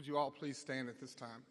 Would you all please stand at this time?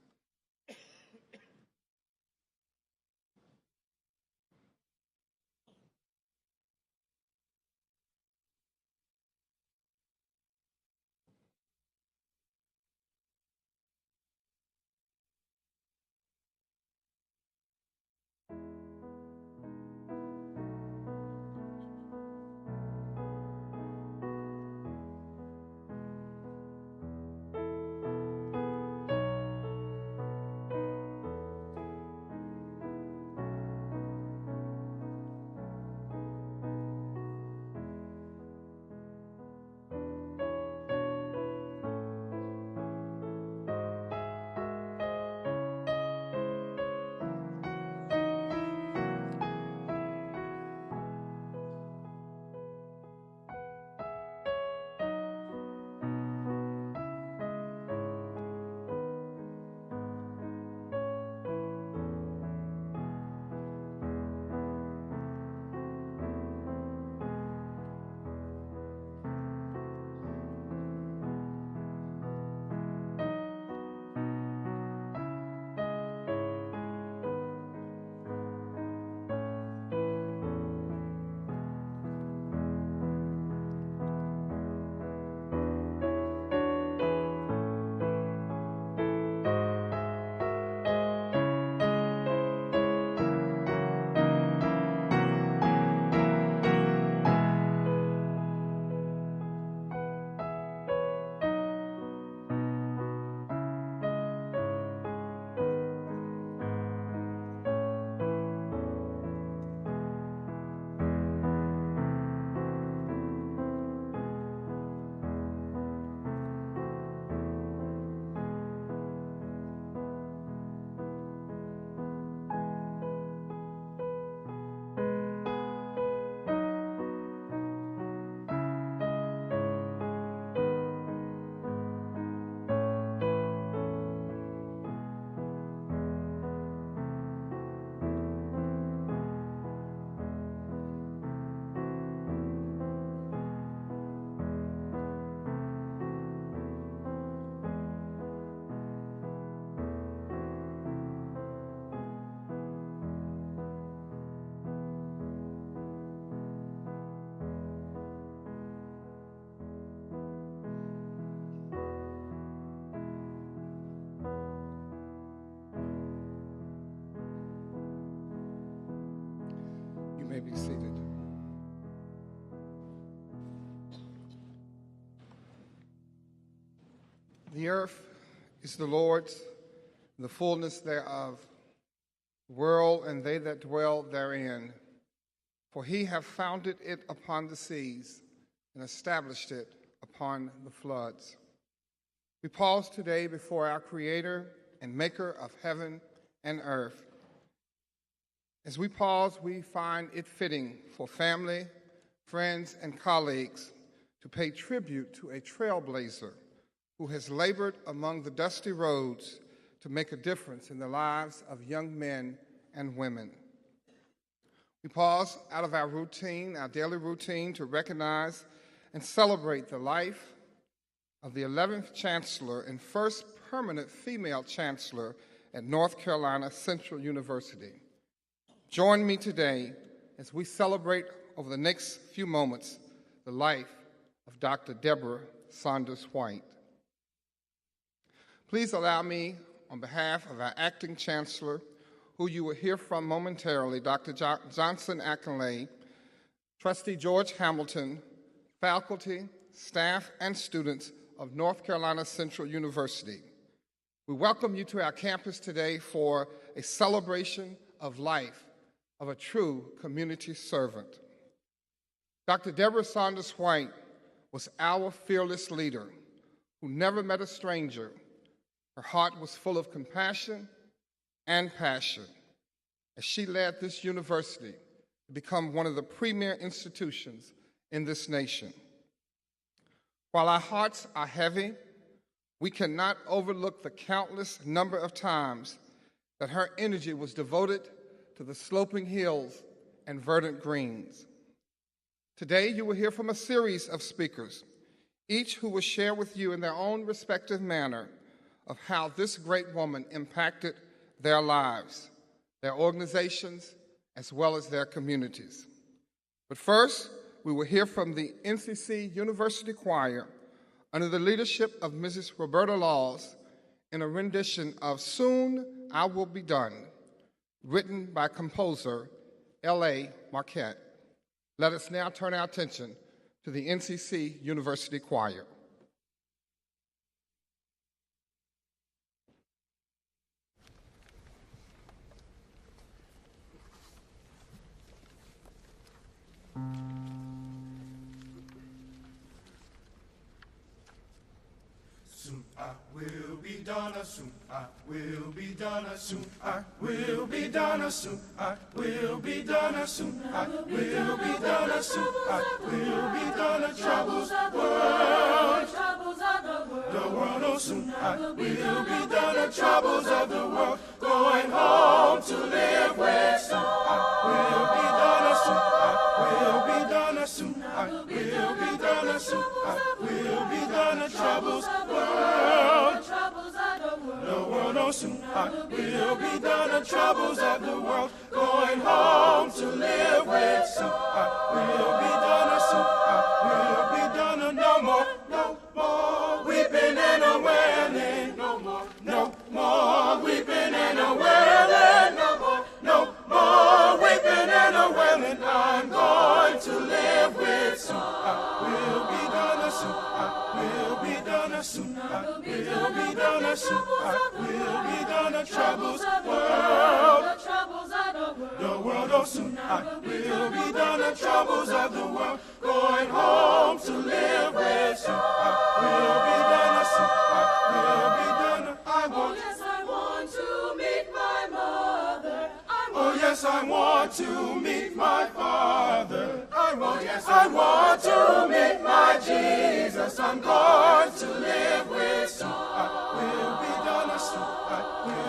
You may be seated. The earth is the Lord's, and the fullness thereof, the world and they that dwell therein. For he hath founded it upon the seas and established it upon the floods. We pause today before our Creator and Maker of heaven and earth. As we pause, we find it fitting for family, friends, and colleagues to pay tribute to a trailblazer who has labored among the dusty roads to make a difference in the lives of young men and women. We pause out of our routine, our daily routine, to recognize and celebrate the life of the 11th Chancellor and first permanent female Chancellor at North Carolina Central University. Join me today as we celebrate over the next few moments the life of Dr. Debra Saunders White. Please allow me, on behalf of our acting chancellor, who you will hear from momentarily, Dr. Johnson Akinlay, Trustee George Hamilton, faculty, staff, and students of North Carolina Central University. We welcome you to our campus today for a celebration of life of a true community servant. Dr. Debra Saunders White was our fearless leader who never met a stranger. Her heart was full of compassion and passion as she led this university to become one of the premier institutions in this nation. While our hearts are heavy, we cannot overlook the countless number of times that her energy was devoted to the sloping hills and verdant greens. Today, you will hear from a series of speakers, each who will share with you in their own respective manner of how this great woman impacted their lives, their organizations, as well as their communities. But first, we will hear from the NCC University Choir under the leadership of Mrs. Roberta Laws in a rendition of Soon I Will Be Done, written by composer L.A. Marquette. Let us now turn our attention to the NCC University Choir. Soon I will be done, soon I will be done, soon I will be done, soon I will be done, soon I will be done, soon I will be done. Troubles of the world, the world, oh soon I will be done. Troubles of the world, going home to live with. Soon I will be done, soon I will be done, soon I will be done, soon I will be done. Troubles of the world, oh soon I will be done. The troubles of the world, going home to live with. Soon I will be done. Soon I will be done. No more, no more weeping and a wailing. No more, no more weeping and a wailing. No more, no more weeping and a wailing. I'm going to live with. Soon I will be done. Soon I will be done. Soon I will be done. Soon I will be done. The troubles of the world, the world, oh soon I will be done. The troubles of the world, going home to live with. Soon I will be done. Soon I will be done. I want, yes, I want to meet my mother. Oh yes, I want to meet my Father. I want, yes, I want to meet my Jesus. I'm going to live with. Soon I will be done. Soon I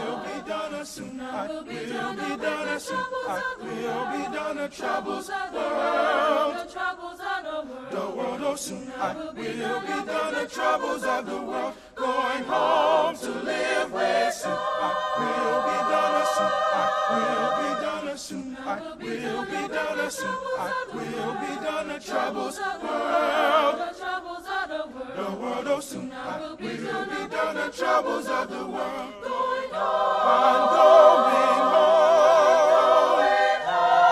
will be done. Soon I will be done. Soon I will be done. The troubles of the world, the world, oh soon I will be done. The troubles of the world, going home to live with. Soon I will be done. Soon I will be done. Soon I will be done. Soon I will be done. The troubles of the world, the world, oh soon I will be done. The troubles of the world, going home. I'm going home.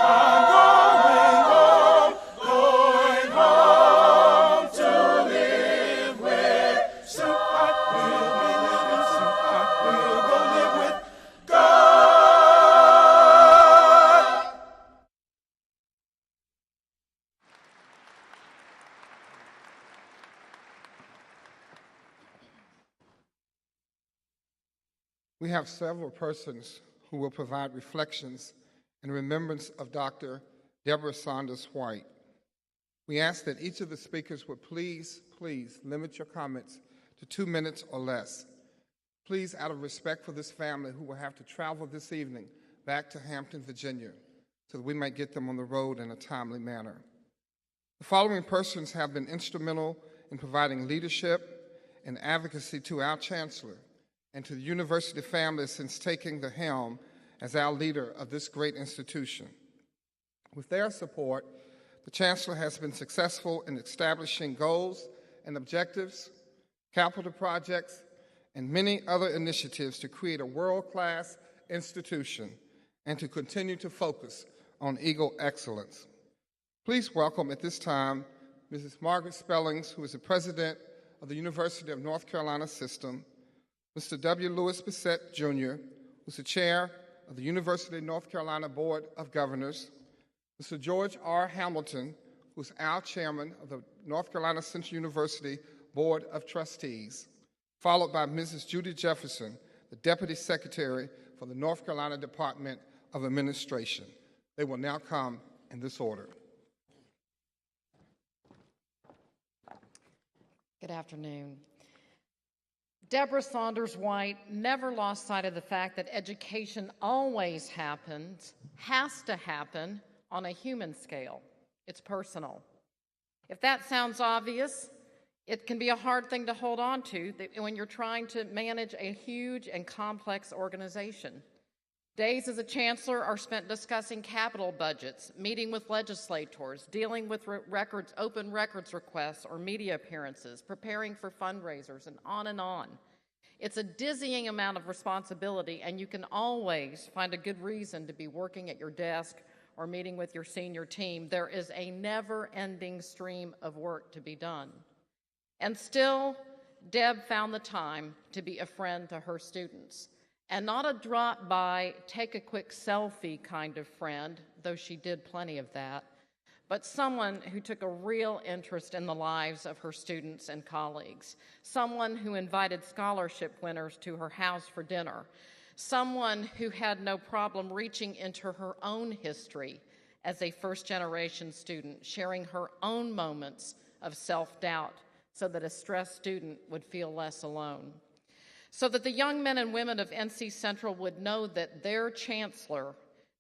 I'm going home. Going home to live with. Soon I will be living. Soon I will go live with God. We have several persons who will provide reflections in remembrance of Dr. Debra Saunders White. We ask that each of the speakers would please limit your comments to 2 minutes or less. Please, out of respect for this family who will have to travel this evening back to Hampton, Virginia, so that we might get them on the road in a timely manner. The following persons have been instrumental in providing leadership and advocacy to our chancellor and to the university family since taking the helm as our leader of this great institution. With their support, the chancellor has been successful in establishing goals and objectives, capital projects, and many other initiatives to create a world-class institution and to continue to focus on Eagle excellence. Please welcome at this time Mrs. Margaret Spellings, who is the president of the University of North Carolina System, Mr. W. Lewis Bissett, Jr., who's the chair of the University of North Carolina Board of Governors, Mr. George R. Hamilton, who's our chairman of the North Carolina Central University Board of Trustees, followed by Mrs. Judy Jefferson, the Deputy Secretary for the North Carolina Department of Administration. They will now come in this order. Good afternoon. Debra Saunders White never lost sight of the fact that education always has to happen on a human scale. It's personal. If that sounds obvious, It can be a hard thing to hold on to when you're trying to manage a huge and complex organization. Days as a chancellor are spent discussing capital budgets, meeting with legislators, dealing with open records requests or media appearances, preparing for fundraisers, and on and on. It's a dizzying amount of responsibility, and you can always find a good reason to be working at your desk or meeting with your senior team. There is a never-ending stream of work to be done. And still, Deb found the time to be a friend to her students. And not a drop-by, take a quick selfie kind of friend, though she did plenty of that, but someone who took a real interest in the lives of her students and colleagues, someone who invited scholarship winners to her house for dinner, someone who had no problem reaching into her own history as a first-generation student, sharing her own moments of self-doubt so that a stressed student would feel less alone. So that the young men and women of NC Central would know that their chancellor,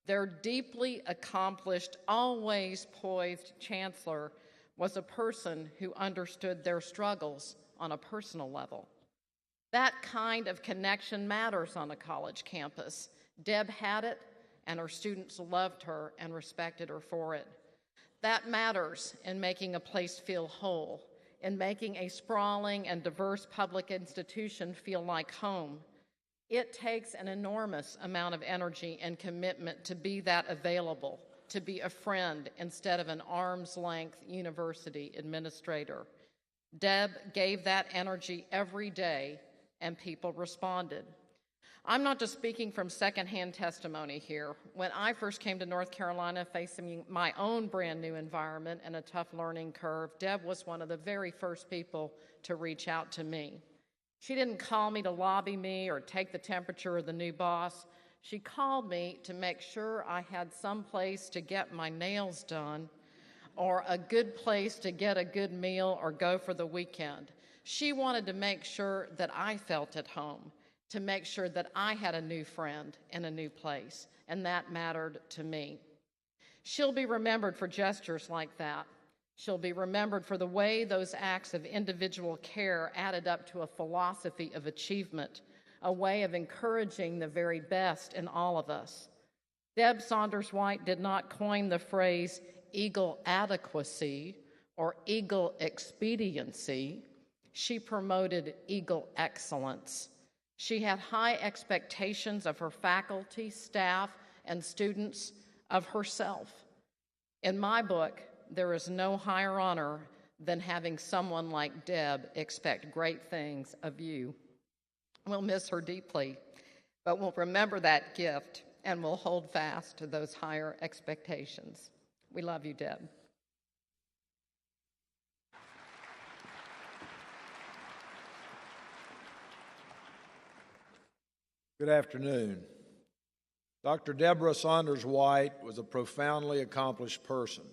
their deeply accomplished, always poised chancellor, was a person who understood their struggles on a personal level. That kind of connection matters on a college campus. Deb had it, and her students loved her and respected her for it. That matters in making a place feel whole, in making a sprawling and diverse public institution feel like home. It takes an enormous amount of energy and commitment to be that available, to be a friend instead of an arm's-length university administrator. Deb gave that energy every day, and people responded. I'm not just speaking from secondhand testimony here. When I first came to North Carolina facing my own brand new environment and a tough learning curve, Deb was one of the very first people to reach out to me. She didn't call me to lobby me or take the temperature of the new boss. She called me to make sure I had some place to get my nails done or a good place to get a good meal or go for the weekend. She wanted to make sure that I felt at home, to make sure that I had a new friend in a new place, and that mattered to me. She'll be remembered for gestures like that. She'll be remembered for the way those acts of individual care added up to a philosophy of achievement, a way of encouraging the very best in all of us. Deb Saunders White did not coin the phrase eagle adequacy or eagle expediency. She promoted eagle excellence. She had high expectations of her faculty, staff, and students, of herself. In my book, there is no higher honor than having someone like Deb expect great things of you. We'll miss her deeply, but we'll remember that gift and we'll hold fast to those higher expectations. We love you, Deb. Good afternoon. Dr. Debra Saunders White was a profoundly accomplished person.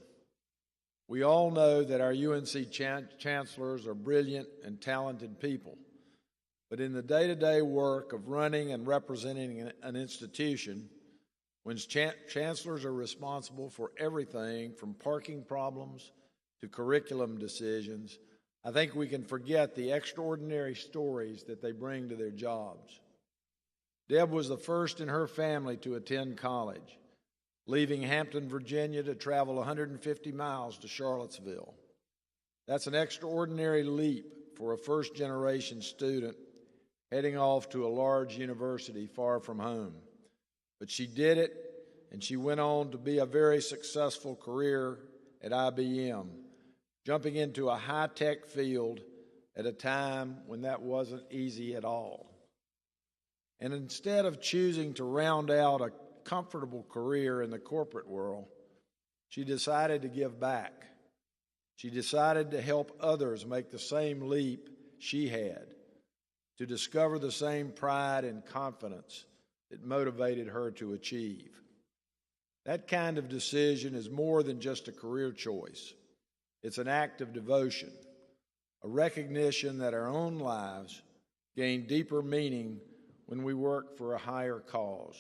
We all know that our UNC chancellors are brilliant and talented people, but in the day-to-day work of running and representing an institution, when chancellors are responsible for everything from parking problems to curriculum decisions, I think we can forget the extraordinary stories that they bring to their jobs. Deb was the first in her family to attend college, leaving Hampton, Virginia to travel 150 miles to Charlottesville. That's an extraordinary leap for a first-generation student heading off to a large university far from home. But she did it, and she went on to be a very successful career at IBM, jumping into a high-tech field at a time when that wasn't easy at all. And instead of choosing to round out a comfortable career in the corporate world, she decided to give back. She decided to help others make the same leap she had, to discover the same pride and confidence that motivated her to achieve. That kind of decision is more than just a career choice. It's an act of devotion, a recognition that our own lives gain deeper meaning when we work for a higher cause.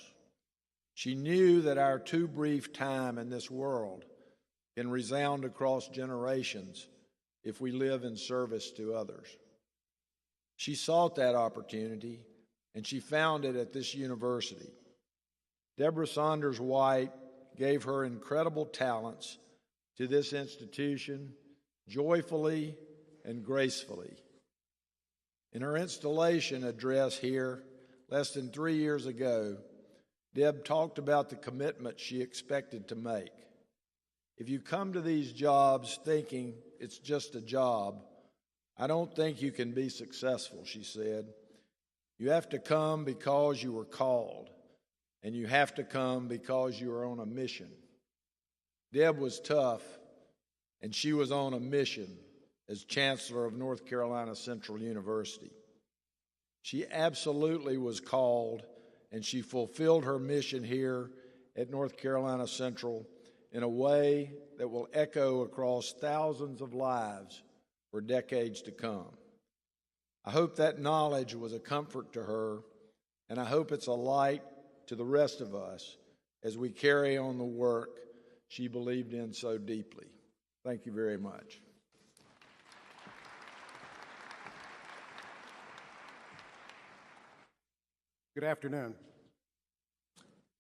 She knew that our too brief time in this world can resound across generations if we live in service to others. She sought that opportunity, and she found it at this university. Debra Saunders White gave her incredible talents to this institution joyfully and gracefully. In her installation address here, less than 3 years ago, Deb talked about the commitment she expected to make. If you come to these jobs thinking it's just a job, I don't think you can be successful, she said. You have to come because you were called, and you have to come because you are on a mission. Deb was tough, and she was on a mission as Chancellor of North Carolina Central University. She absolutely was called, and she fulfilled her mission here at North Carolina Central in a way that will echo across thousands of lives for decades to come. I hope that knowledge was a comfort to her, and I hope it's a light to the rest of us as we carry on the work she believed in so deeply. Thank you very much. Good afternoon.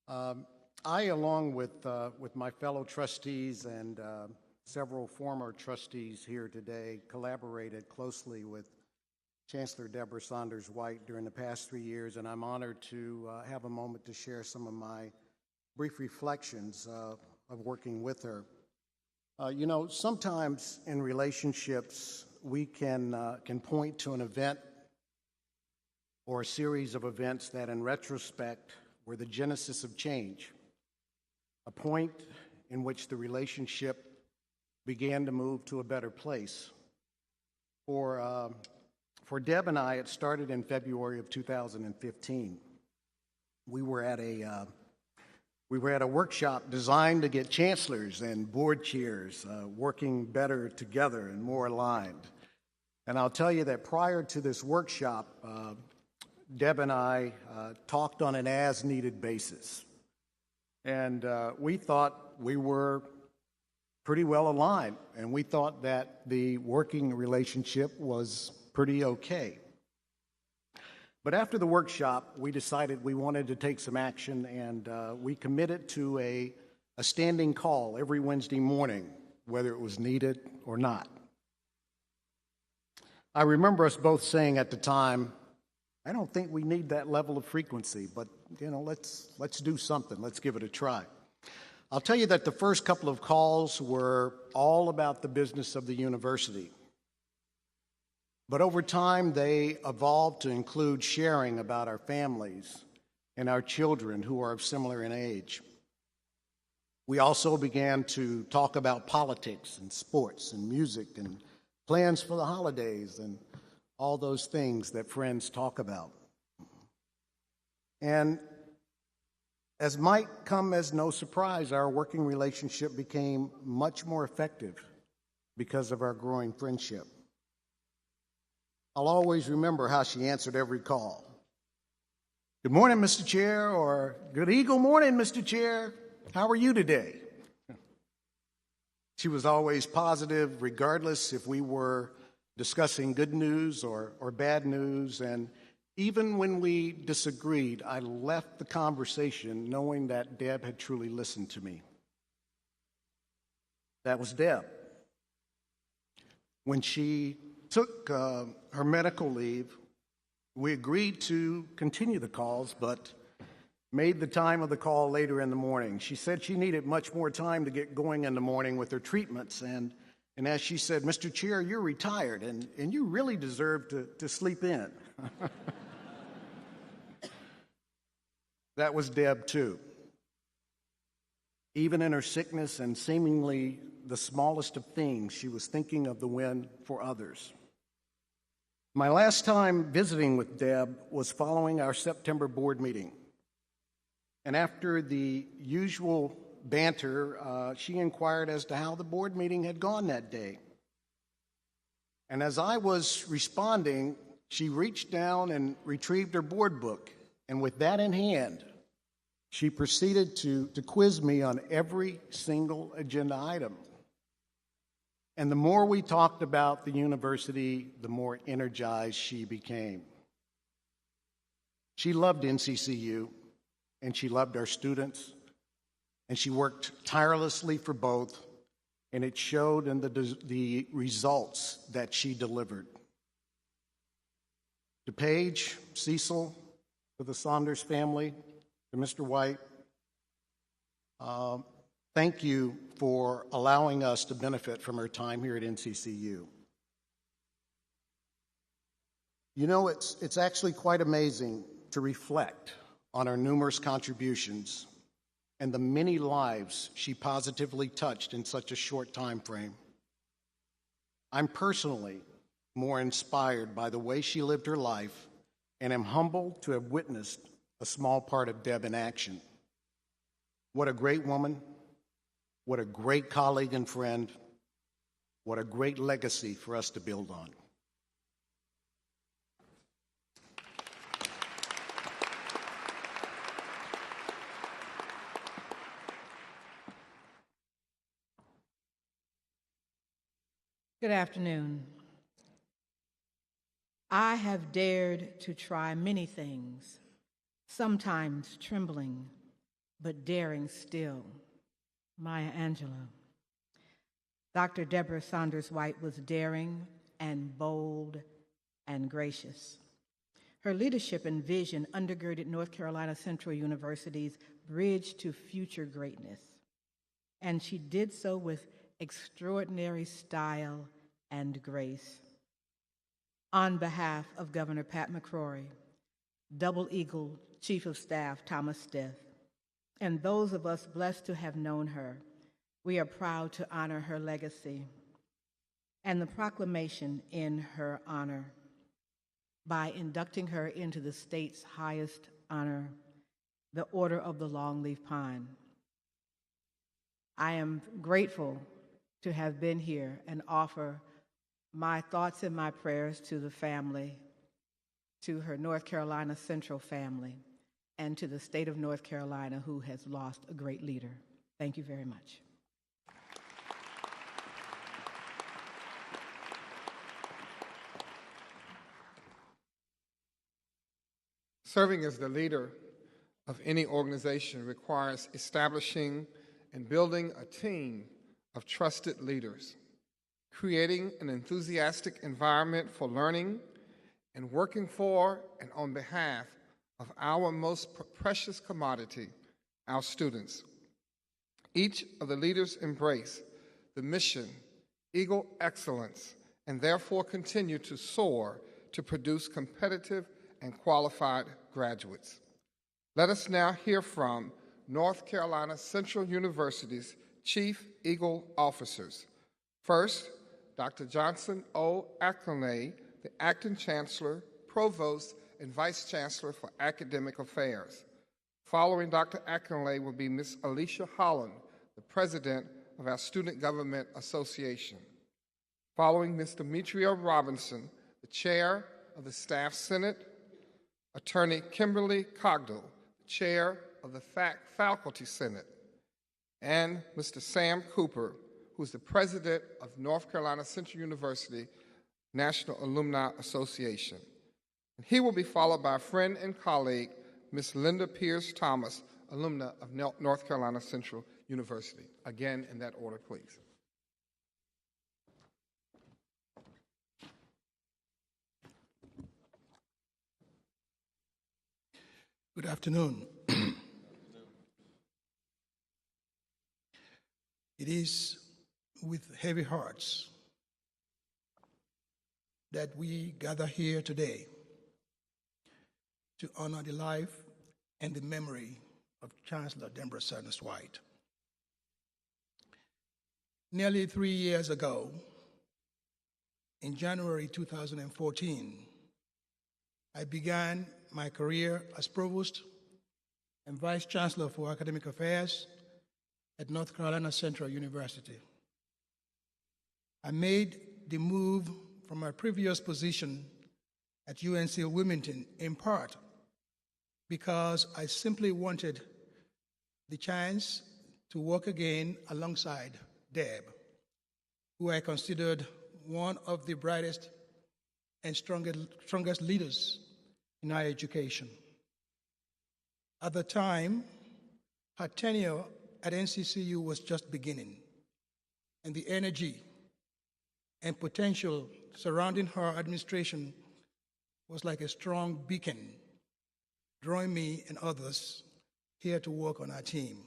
I, along with my fellow trustees and several former trustees here today, collaborated closely with Chancellor Debra Saunders White during the past 3 years, and I'm honored to have a moment to share some of my brief reflections of working with her. You know, sometimes in relationships, we can point to an event or a series of events that in retrospect were the genesis of change, a point in which the relationship began to move to a better place. For Deb and I, it started in February of 2015. We were at a workshop designed to get chancellors and board chairs working better together and more aligned. And I'll tell you that prior to this workshop, Deb and I talked on an as-needed basis. And we thought we were pretty well aligned, and we thought that the working relationship was pretty okay. But after the workshop, we decided we wanted to take some action, and we committed to a standing call every Wednesday morning, whether it was needed or not. I remember us both saying at the time, I don't think we need that level of frequency, but you know, let's do something. Let's give it a try. I'll tell you that the first couple of calls were all about the business of the university. But over time, they evolved to include sharing about our families and our children who are similar in age. We also began to talk about politics and sports and music and plans for the holidays and all those things that friends talk about. And as might come as no surprise, our working relationship became much more effective because of our growing friendship. I'll always remember how she answered every call. Good morning, Mr. Chair, or good Eagle morning, Mr. Chair. How are you today? She was always positive, regardless if we were discussing good news or bad news. And even when we disagreed, I left the conversation knowing that Deb had truly listened to me. That was Deb. When she took her medical leave, we agreed to continue the calls, but made the time of the call later in the morning. She said she needed much more time to get going in the morning with her treatments, and as she said, Mr. Chair, you're retired, and you really deserve to sleep in. That was Deb, too. Even in her sickness and seemingly the smallest of things, she was thinking of the win for others. My last time visiting with Deb was following our September board meeting. And after the usual banter, she inquired as to how the board meeting had gone that day. And as I was responding, she reached down and retrieved her board book. And with that in hand, she proceeded to quiz me on every single agenda item. And the more we talked about the university, the more energized she became. She loved NCCU, and she loved our students, and she worked tirelessly for both, and it showed in the results that she delivered. To Paige, Cecil, to the Saunders family, to Mr. White, thank you for allowing us to benefit from our time here at NCCU. You know, it's actually quite amazing to reflect on her numerous contributions and the many lives she positively touched in such a short time frame. I'm personally more inspired by the way she lived her life, and am humbled to have witnessed a small part of Deb in action. What a great woman, what a great colleague and friend, what a great legacy for us to build on. Good afternoon. I have dared to try many things, sometimes trembling, but daring still. Maya Angelou. Dr. Debra Saunders White was daring and bold and gracious. Her leadership and vision undergirded North Carolina Central University's bridge to future greatness, and she did so with extraordinary style and grace. On behalf of Governor Pat McCrory, Double Eagle Chief of Staff Thomas Stith, and those of us blessed to have known her, we are proud to honor her legacy and the proclamation in her honor by inducting her into the state's highest honor, the Order of the Longleaf Pine. I am grateful to have been here and offer my thoughts and my prayers to the family, to her North Carolina Central family, and to the state of North Carolina, who has lost a great leader. Thank you very much. Serving as the leader of any organization requires establishing and building a team of trusted leaders, creating an enthusiastic environment for learning, and working for and on behalf of our most precious commodity, our students. Each of the leaders embrace the mission, Eagle excellence, and therefore continue to soar to produce competitive and qualified graduates. Let us now hear from North Carolina Central University's Chief Eagle officers. First, Dr. Johnson O. Acklenay, the Acting Chancellor, Provost, and Vice Chancellor for Academic Affairs. Following Dr. Acklenay will be Ms. Alicia Holland, the President of our Student Government Association. Following Ms. Demetria Robinson, the Chair of the Staff Senate, Attorney Kimberly Cogdell, the Chair of the Faculty Senate, and Mr. Sam Cooper, who's the President of North Carolina Central University National Alumni Association. And he will be followed by a friend and colleague, Ms. Linda Pierce Thomas, alumna of North Carolina Central University. Again, in that order, please. Good afternoon. It is with heavy hearts that we gather here today to honor the life and the memory of Chancellor Debra Saunders White. Nearly 3 years ago, in January 2014, I began my career as Provost and Vice Chancellor for Academic Affairs at North Carolina Central University. I made the move from my previous position at UNC Wilmington in part because I simply wanted the chance to work again alongside Deb. who I considered one of the brightest and strongest leaders in higher education. At the time, her tenure at NCCU was just beginning, and the energy and potential surrounding her administration was like a strong beacon, drawing me and others here to work on our team.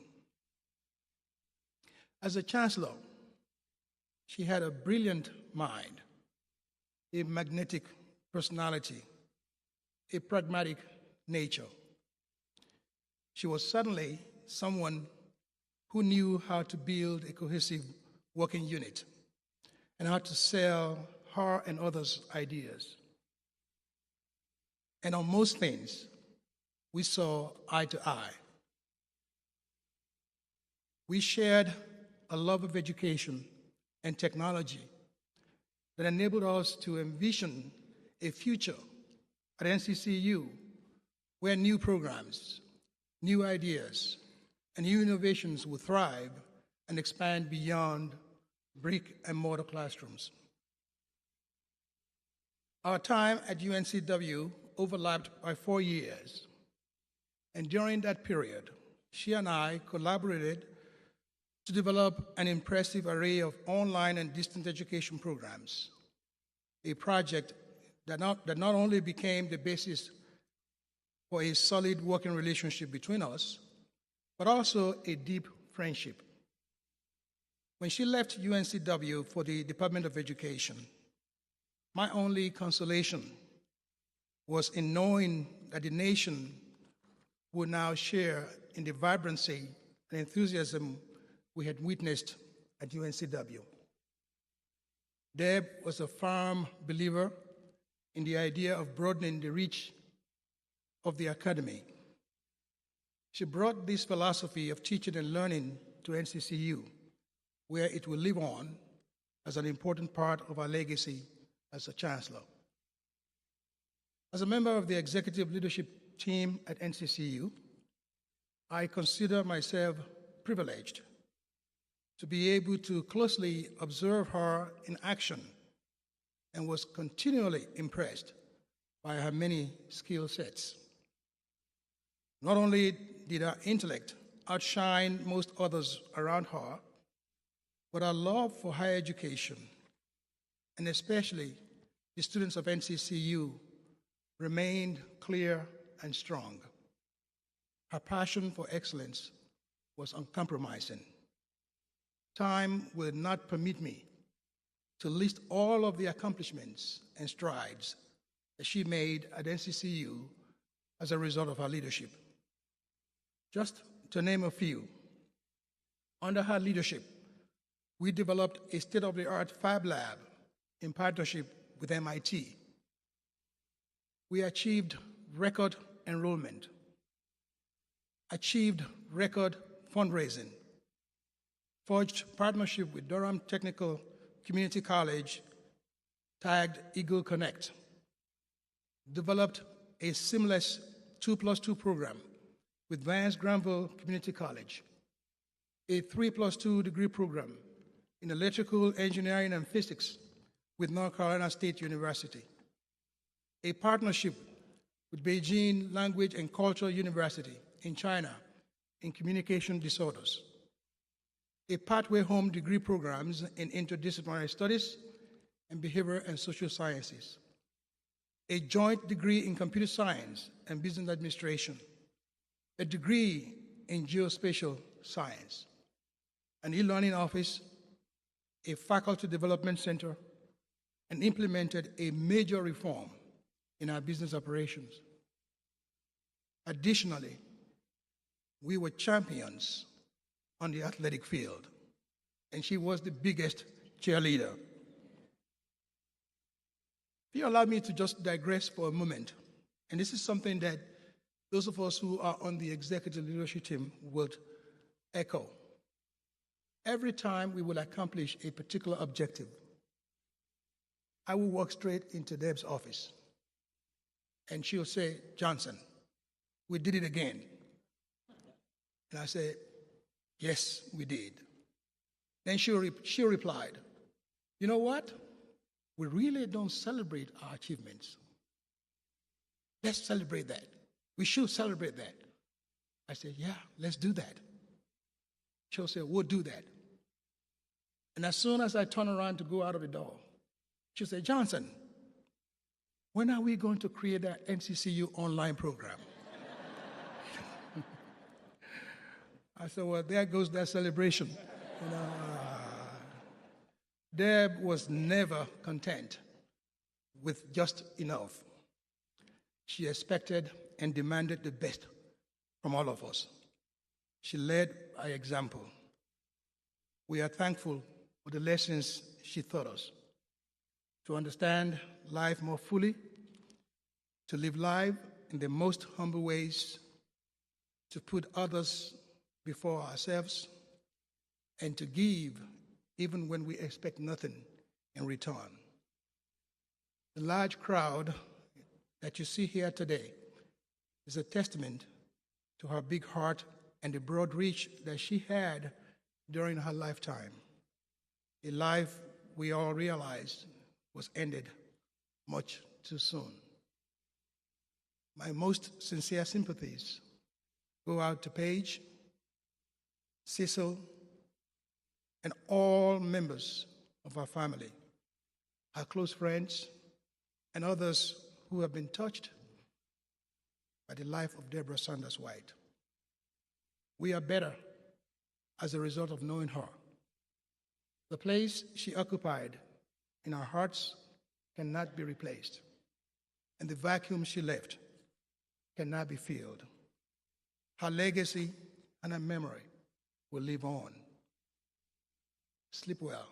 As a chancellor, she had a brilliant mind, a magnetic personality, a pragmatic nature. She was certainly someone who knew how to build a cohesive working unit and how to sell her and others' ideas. And on most things, we saw eye to eye. We shared a love of education and technology that enabled us to envision a future at NCCU where new programs, new ideas, and new innovations will thrive and expand beyond brick and mortar classrooms. Our time at UNCW overlapped by 4 years, and during that period, she and I collaborated to develop an impressive array of online and distant education programs, a project that not only became the basis for a solid working relationship between us, but also a deep friendship. When she left UNCW for the Department of Education, my only consolation was in knowing that the nation would now share in the vibrancy and enthusiasm we had witnessed at UNCW. Deb was a firm believer in the idea of broadening the reach of the academy. She brought this philosophy of teaching and learning to NCCU, where it will live on as an important part of our legacy as a chancellor. As a member of the executive leadership team at NCCU, I consider myself privileged to be able to closely observe her in action and was continually impressed by her many skill sets. Not only did her intellect outshine most others around her, but her love for higher education, and especially the students of NCCU, remained clear and strong. Her passion for excellence was uncompromising. Time will not permit me to list all of the accomplishments and strides that she made at NCCU as a result of her leadership. Just to name a few, under her leadership, we developed a state-of-the-art Fab Lab in partnership with MIT. We achieved record enrollment, achieved record fundraising, forged partnership with Durham Technical Community College, tagged Eagle Connect, developed a seamless 2+2 program with Vance Granville Community College, a 3+2 degree program in electrical engineering and physics with North Carolina State University, a partnership with Beijing Language and Culture University in China in communication disorders, a pathway home degree programs in interdisciplinary studies and behavior and social sciences, a joint degree in computer science and business administration, a degree in geospatial science, an e-learning office, a faculty development center, and implemented a major reform in our business operations. Additionally, we were champions on the athletic field, and she was the biggest cheerleader. If you allow me to just digress for a moment, and this is something that those of us who are on the executive leadership team would echo. Every time we will accomplish a particular objective, I will walk straight into Deb's office, and she'll say, "Johnson, we did it again." And I say, "Yes, we did." Then she replied, you know what? We really don't celebrate our achievements. Let's celebrate that. We should celebrate that. I said, yeah, let's do that. She'll say, we'll do that. And as soon as I turn around to go out of the door, she'll say, Johnson, when are we going to create that NCCU online program? I said, well, there goes that celebration. You know, Deb was never content with just enough. She expected and demanded the best from all of us. She led by example. We are thankful for the lessons she taught us to understand life more fully, to live life in the most humble ways, to put others before ourselves, and to give even when we expect nothing in return. The large crowd that you see here today is a testament to her big heart and the broad reach that she had during her lifetime, a life we all realized was ended much too soon. My most sincere sympathies go out to Paige, Cecil, and all members of our family, our close friends, and others who have been touched by the life of Debra Saunders White. We are better as a result of knowing her. The place she occupied in our hearts cannot be replaced, and the vacuum she left cannot be filled. Her legacy and her memory will live on. Sleep well.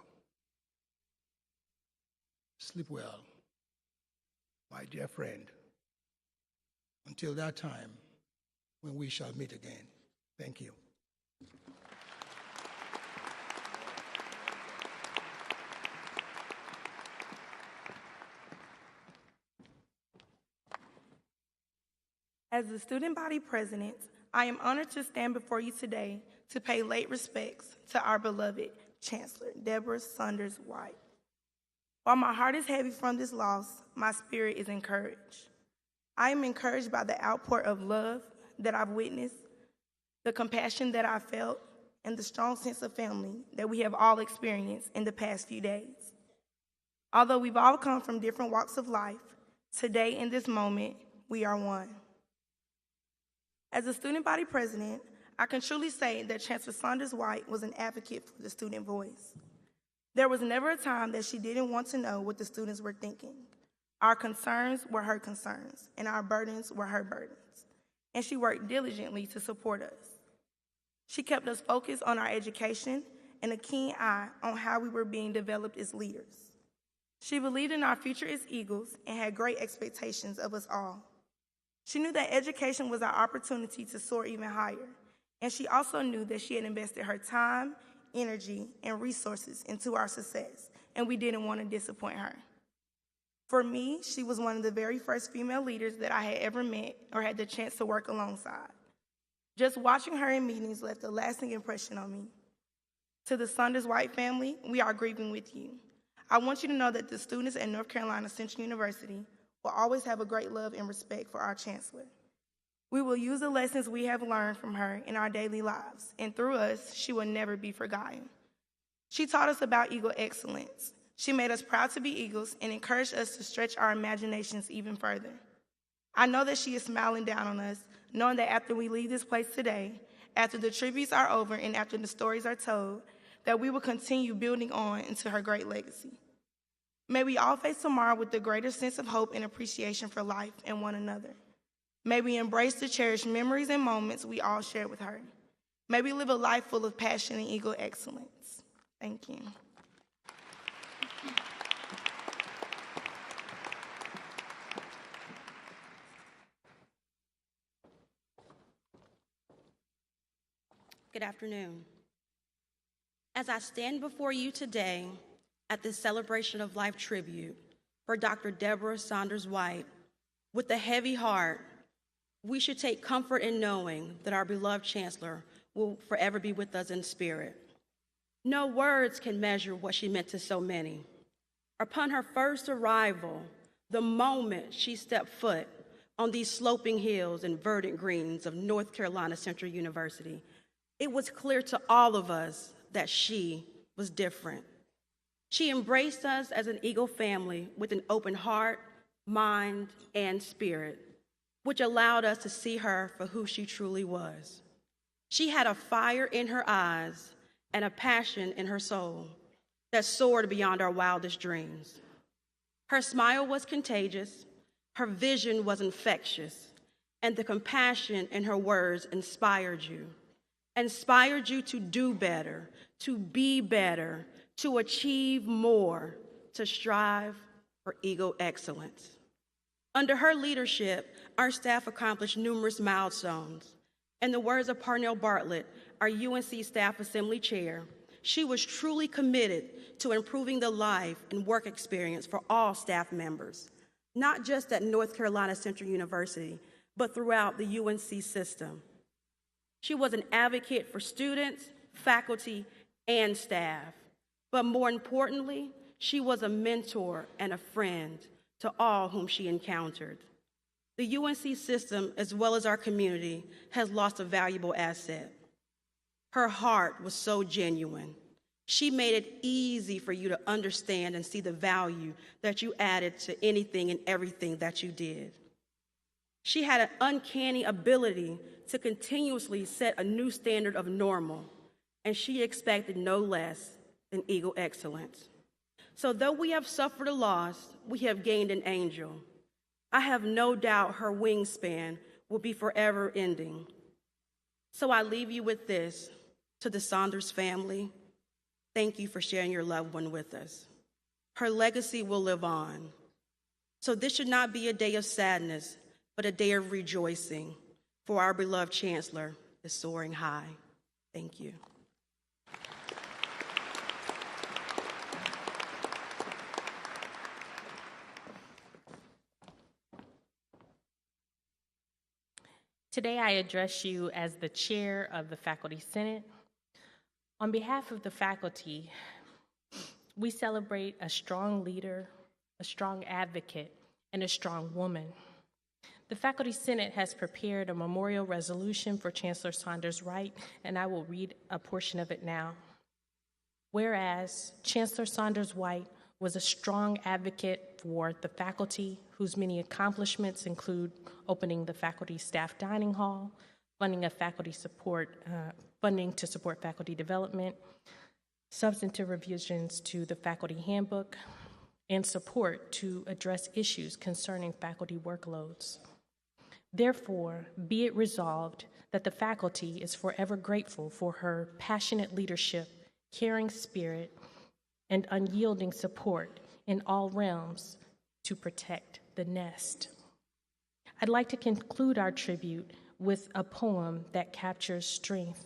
Sleep well, my dear friend, until that time when we shall meet again. Thank you. As the student body president, I am honored to stand before you today to pay late respects to our beloved Chancellor, Debra Saunders White. While my heart is heavy from this loss, my spirit is encouraged. I am encouraged by the outpour of love that I've witnessed, the compassion that I felt, and the strong sense of family that we have all experienced in the past few days. Although we've all come from different walks of life, today in this moment, we are one. As a student body president, I can truly say that Chancellor Saunders White was an advocate for the student voice. There was never a time that she didn't want to know what the students were thinking. Our concerns were her concerns, and our burdens were her burdens. And she worked diligently to support us. She kept us focused on our education and a keen eye on how we were being developed as leaders. She believed in our future as Eagles and had great expectations of us all. She knew that education was our opportunity to soar even higher, and she also knew that she had invested her time, energy, and resources into our success, and we didn't want to disappoint her. For me, she was one of the very first female leaders that I had ever met or had the chance to work alongside. Just watching her in meetings left a lasting impression on me. To the Saunders White family, we are grieving with you. I want you to know that the students at North Carolina Central University will always have a great love and respect for our Chancellor. We will use the lessons we have learned from her in our daily lives, and through us, she will never be forgotten. She taught us about Eagle excellence. She made us proud to be Eagles and encouraged us to stretch our imaginations even further. I know that she is smiling down on us, knowing that after we leave this place today, after the tributes are over and after the stories are told, that we will continue building on into her great legacy. May we all face tomorrow with the greater sense of hope and appreciation for life and one another. May we embrace the cherished memories and moments we all share with her. May we live a life full of passion and Eagle excellence. Thank you. Good afternoon. As I stand before you today at this Celebration of Life tribute for Dr. Debra Saunders White, with a heavy heart, we should take comfort in knowing that our beloved Chancellor will forever be with us in spirit. No words can measure what she meant to so many. Upon her first arrival, the moment she stepped foot on these sloping hills and verdant greens of North Carolina Central University, it was clear to all of us that she was different. She embraced us as an Eagle family with an open heart, mind, and spirit, which allowed us to see her for who she truly was. She had a fire in her eyes and a passion in her soul that soared beyond our wildest dreams. Her smile was contagious, her vision was infectious, and the compassion in her words inspired you to do better, to be better, to achieve more, to strive for Eagle excellence. Under her leadership, our staff accomplished numerous milestones. In the words of Parnell Bartlett, our UNC Staff Assembly Chair, she was truly committed to improving the life and work experience for all staff members, not just at North Carolina Central University, but throughout the UNC system. She was an advocate for students, faculty, and staff. But more importantly, she was a mentor and a friend to all whom she encountered. The UNC system, as well as our community, has lost a valuable asset. Her heart was so genuine. She made it easy for you to understand and see the value that you added to anything and everything that you did. She had an uncanny ability to continuously set a new standard of normal, and she expected no less than Eagle excellence. So though we have suffered a loss, we have gained an angel. I have no doubt her wingspan will be forever ending. So I leave you with this. To the Saunders family, thank you for sharing your loved one with us. Her legacy will live on. So this should not be a day of sadness, but a day of rejoicing, for our beloved Chancellor is soaring high. Thank you. Today I address you as the chair of the Faculty Senate. On behalf of the faculty, we celebrate a strong leader, a strong advocate, and a strong woman. The Faculty Senate has prepared a memorial resolution for Chancellor Saunders Wright, and I will read a portion of it now. Whereas Chancellor Saunders Wright was a strong advocate for the faculty, whose many accomplishments include opening the faculty staff dining hall, funding to support faculty development, substantive revisions to the faculty handbook, and support to address issues concerning faculty workloads. Therefore, be it resolved that the faculty is forever grateful for her passionate leadership, caring spirit, and unyielding support in all realms to protect the nest. I'd like to conclude our tribute with a poem that captures strength.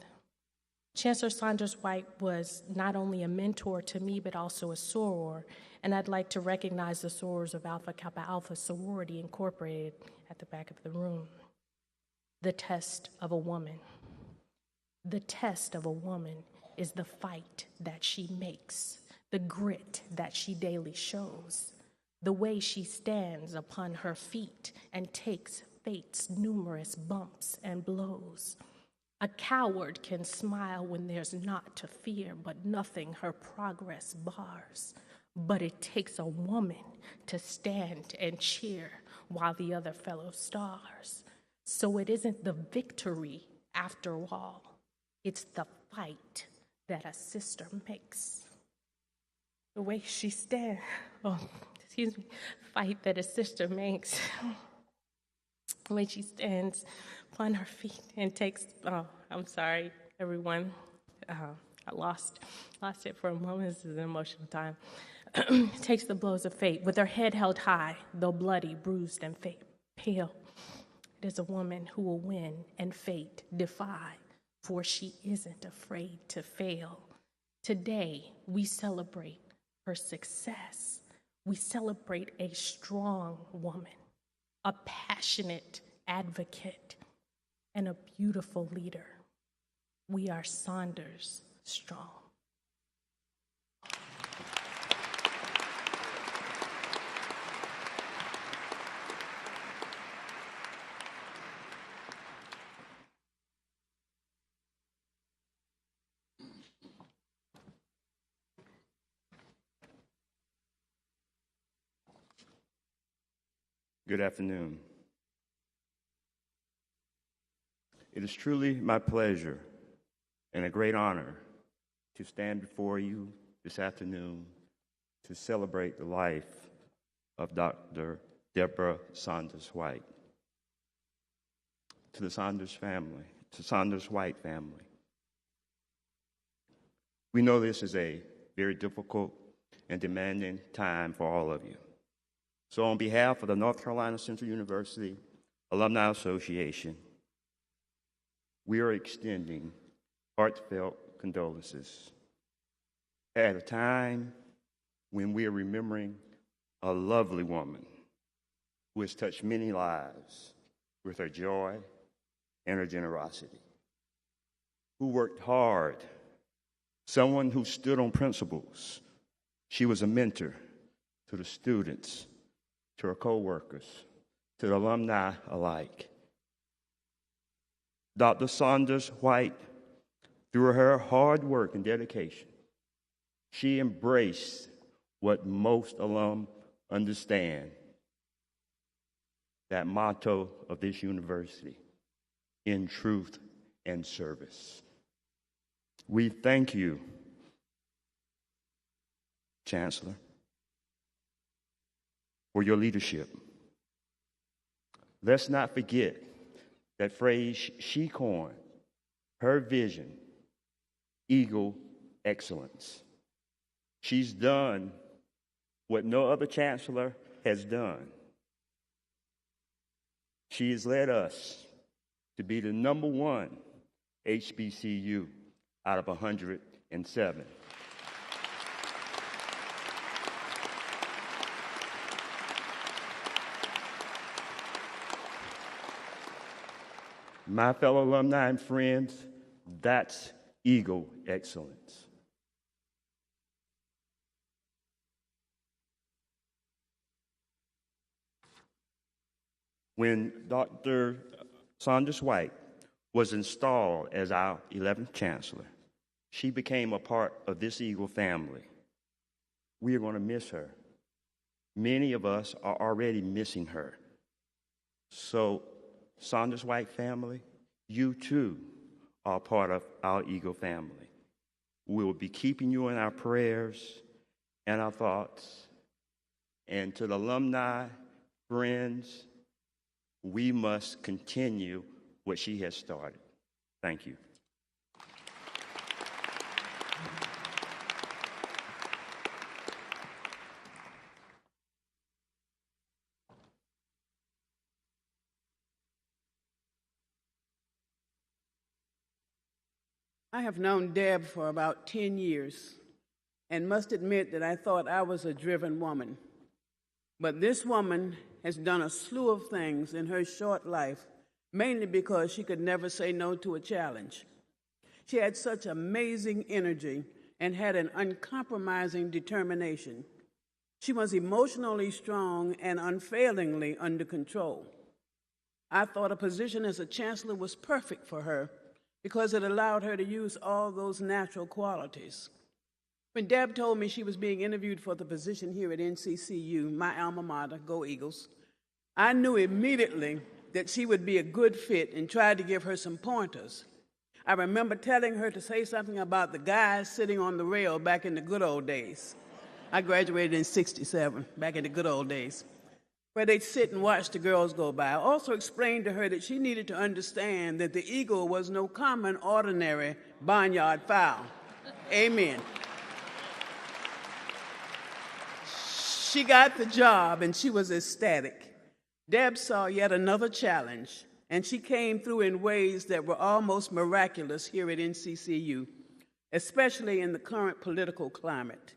Chancellor Saunders Wright was not only a mentor to me, but also a soror, and I'd like to recognize the sorors of Alpha Kappa Alpha Sorority Incorporated at the back of the room. The test of a woman. The test of a woman is the fight that she makes, the grit that she daily shows, the way she stands upon her feet and takes fate's numerous bumps and blows. A coward can smile when there's naught to fear, but nothing her progress bars. But it takes a woman to stand and cheer while the other fellow stars. So it isn't the victory after all, it's the fight that a sister makes. The way she stands, fight that a sister makes. The way she stands upon her feet and takes, I'm sorry, everyone. I lost it for a moment. This is an emotional time. Takes the blows of fate with her head held high, though bloody, bruised, and pale. It is a woman who will win and fate defy, for she isn't afraid to fail. Today, we celebrate her success. We celebrate a strong woman, a passionate advocate, and a beautiful leader. We are Saunders strong. Good afternoon. It is truly my pleasure and a great honor to stand before you this afternoon to celebrate the life of Dr. Debra Saunders White. To the Saunders family, to Saunders White family, we know this is a very difficult and demanding time for all of you. So on behalf of the North Carolina Central University Alumni Association, we are extending heartfelt condolences at a time when we are remembering a lovely woman who has touched many lives with her joy and her generosity, who worked hard, someone who stood on principles. She was a mentor to the students, to her co-workers, to the alumni alike. Dr. Saunders White, through her hard work and dedication, she embraced what most alum understand, that motto of this university, in truth and service. We thank you, Chancellor, for your leadership. Let's not forget that phrase she coined, her vision, Eagle Excellence. She's done what no other chancellor has done. She has led us to be the #1 HBCU out of 107. My fellow alumni and friends, that's Eagle Excellence. When Dr. Saunders White was installed as our 11th chancellor, she became a part of this Eagle family. We are going to miss her. Many of us are already missing her. So, Saunders White family, you too are part of our Eagle family. We will be keeping you in our prayers and our thoughts. And to the alumni, friends, we must continue what she has started. Thank you. I have known Deb for about 10 years and must admit that I thought I was a driven woman. But this woman has done a slew of things in her short life, mainly because she could never say no to a challenge. She had such amazing energy and had an uncompromising determination. She was emotionally strong and unfailingly under control. I thought a position as a chancellor was perfect for her because it allowed her to use all those natural qualities. When Deb told me she was being interviewed for the position here at NCCU, my alma mater, go Eagles, I knew immediately that she would be a good fit and tried to give her some pointers. I remember telling her to say something about the guys sitting on the rail back in the good old days. I graduated in '67, back in the good old days, where they'd sit and watch the girls go by. I also explained to her that she needed to understand that the Eagle was no common, ordinary barnyard fowl. Amen. She got the job, and she was ecstatic. Deb saw yet another challenge, and she came through in ways that were almost miraculous here at NCCU, especially in the current political climate.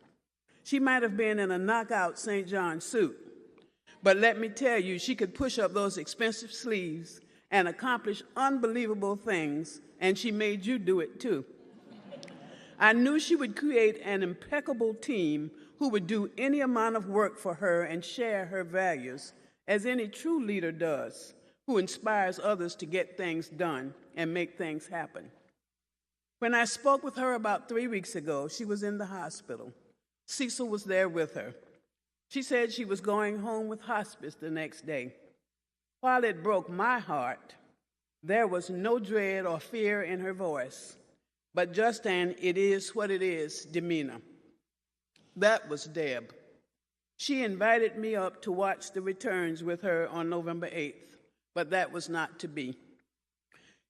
She might have been in a knockout St. John suit, but let me tell you, she could push up those expensive sleeves and accomplish unbelievable things, and she made you do it too. I knew she would create an impeccable team who would do any amount of work for her and share her values, as any true leader does, who inspires others to get things done and make things happen. When I spoke with her about 3 weeks ago, she was in the hospital. Cecil was there with her. She said she was going home with hospice the next day. While it broke my heart, there was no dread or fear in her voice, but just an "it is what it is" demeanor. That was Deb. She invited me up to watch the returns with her on November 8th, but that was not to be.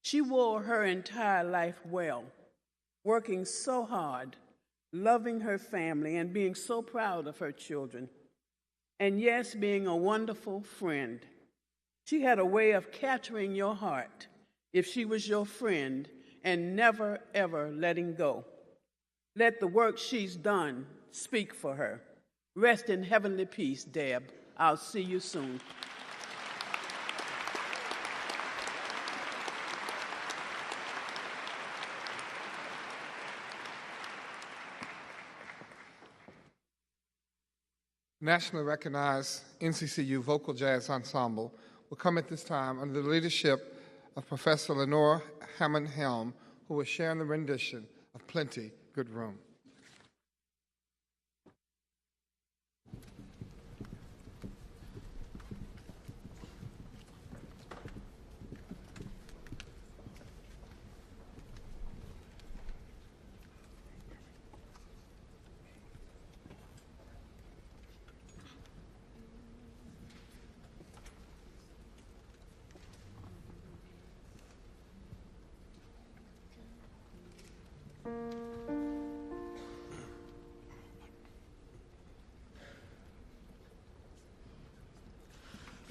She wore her entire life well, working so hard, loving her family, and being so proud of her children. And yes, being a wonderful friend. She had a way of capturing your heart if she was your friend and never, ever letting go. Let the work she's done speak for her. Rest in heavenly peace, Deb. I'll see you soon. Nationally recognized NCCU Vocal Jazz Ensemble will come at this time under the leadership of Professor Lenore Hammond-Helm, who will share in the rendition of Plenty Good Room.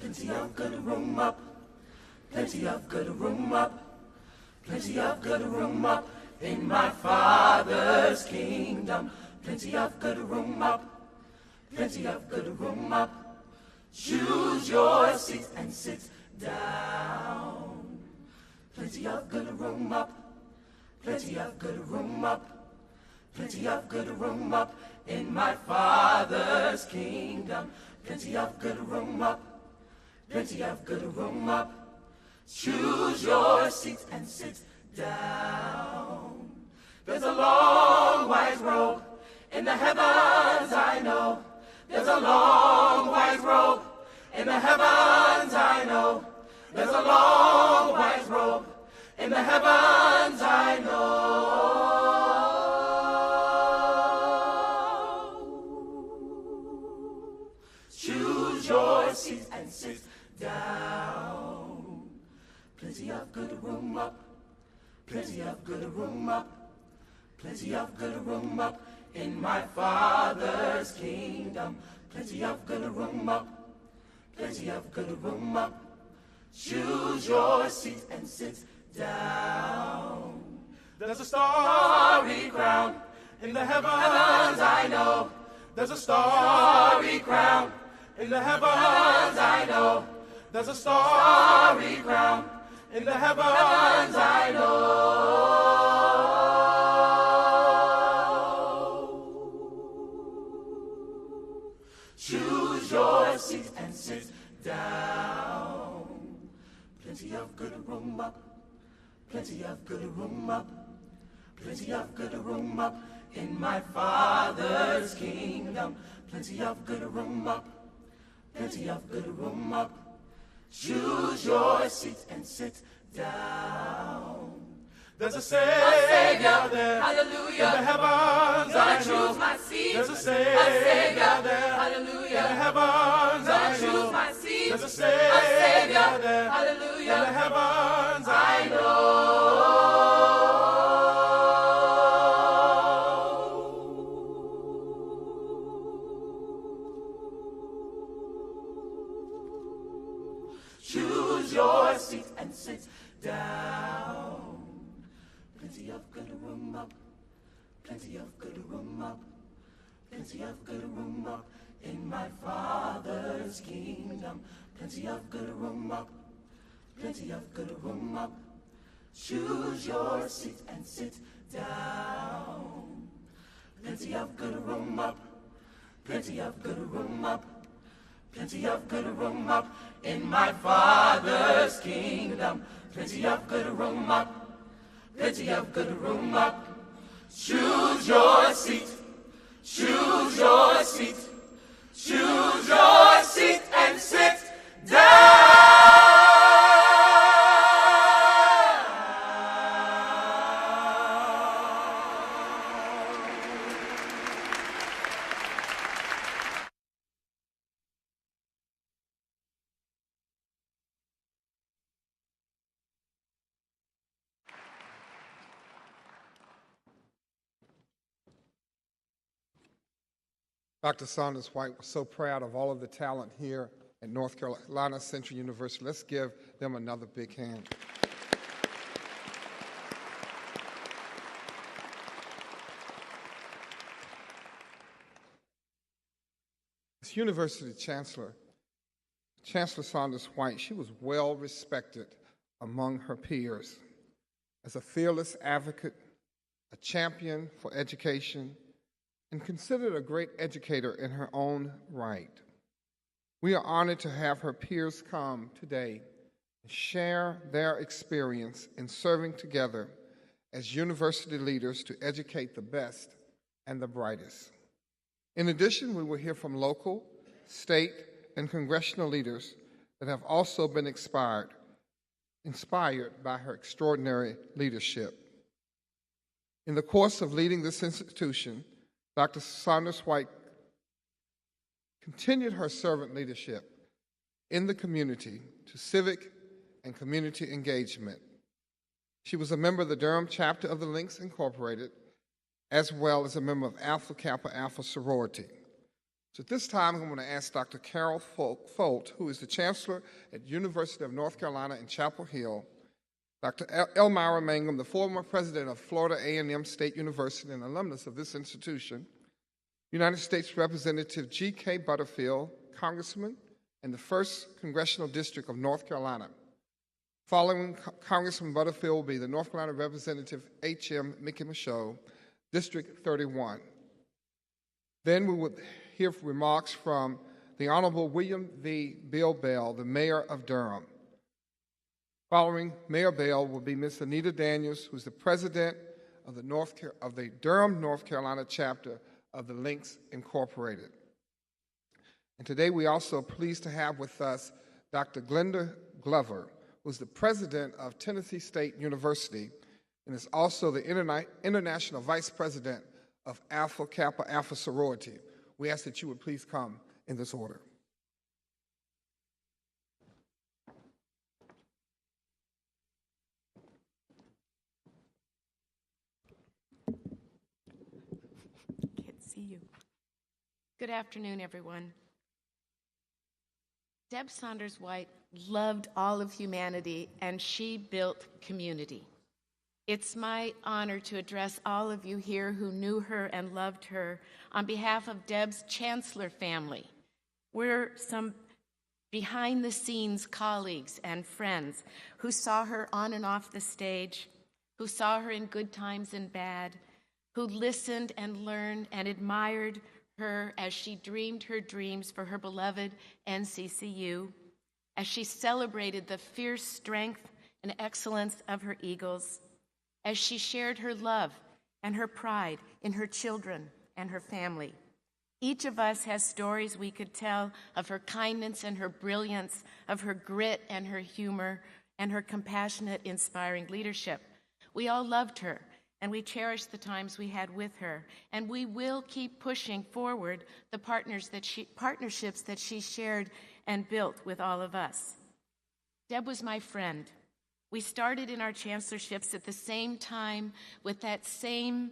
Plenty of good room up, plenty of good room up, plenty of good room up in my Father's kingdom. Plenty of good room up, plenty of good room up. Choose your seat and sit down. Plenty of good room up, plenty of good room up, plenty of good room up in my Father's kingdom. Plenty of good room up, plenty of good room up. Choose your seat and sit down. There's a long white robe in the heavens, I know. There's a long white robe in the heavens, I know. There's a long white robe in the heavens, I know. Choose your seat and sit down. Plenty of good room up, plenty of good room up, plenty of good room up in my Father's kingdom. Plenty of good room up, plenty of good room up. Choose your seat and sit down. There's a starry crown in the heavens, I know. There's a starry crown in the heavens, I know. There's a starry crown in the heavens, I know. Choose your seat and sit down. Plenty of good room up, plenty of good room up, plenty of good room up in my Father's kingdom. Plenty of good room up, plenty of good room up. Choose your seat and sit down. There's a Savior there, hallelujah, in the heavens, I choose my seat. There's a Savior there, hallelujah, in the heavens, I choose my seat. There's a Savior there, hallelujah, in the heavens, I know. Choose your seat and sit down. Plenty of good room up, plenty of good room up, plenty of good room up in my Father's kingdom. Plenty of good room up, plenty of good room up. Choose your seat and sit down. Plenty of good room up, plenty of good room up, plenty of good room up in my Father's kingdom. Plenty of good room up, plenty of good room up. Choose your seat, choose your seat, choose your seat and sit down. Dr. Saunders White was so proud of all of the talent here at North Carolina Central University. Let's give them another big hand. As University Chancellor Saunders White, she was well respected among her peers as a fearless advocate, a champion for education, and considered a great educator in her own right. We are honored to have her peers come today and share their experience in serving together as university leaders to educate the best and the brightest. In addition, we will hear from local, state, and congressional leaders that have also been inspired by her extraordinary leadership. In the course of leading this institution, Dr. Saunders White continued her servant leadership in the community to civic and community engagement. She was a member of the Durham chapter of the Links Incorporated, as well as a member of Alpha Kappa Alpha sorority. So at this time, I'm going to ask Dr. Carol Folt, who is the Chancellor at University of North Carolina in Chapel Hill, Dr. Elmira Mangum, the former president of Florida A&M State University and alumnus of this institution, United States Representative G.K. Butterfield, Congressman in the 1st Congressional District of North Carolina. Following Congressman Butterfield will be the North Carolina Representative H.M. Mickey Michaud, District 31. Then we would hear remarks from the Honorable William V. Bill Bell, the Mayor of Durham. Following Mayor Bell will be Ms. Anita Daniels, who's the President of the Durham, North Carolina chapter of the Links Incorporated. And today we also are pleased to have with us Dr. Glenda Glover, who's the President of Tennessee State University and is also the International Vice President of Alpha Kappa Alpha sorority. We ask that you would please come in this order. Can't see you. Good afternoon, everyone. Deb Saunders White loved all of humanity, and she built community. It's my honor to address all of you here who knew her and loved her on behalf of Deb's Chancellor family. We're some behind-the-scenes colleagues and friends who saw her on and off the stage, who saw her in good times and bad, who listened and learned and admired her as she dreamed her dreams for her beloved NCCU, as she celebrated the fierce strength and excellence of her Eagles, as she shared her love and her pride in her children and her family. Each of us has stories we could tell of her kindness and her brilliance, of her grit and her humor, and her compassionate, inspiring leadership. We all loved her, and we cherish the times we had with her, and we will keep pushing forward the partnerships that she shared and built with all of us. Deb was my friend. We started in our chancellorships at the same time with that same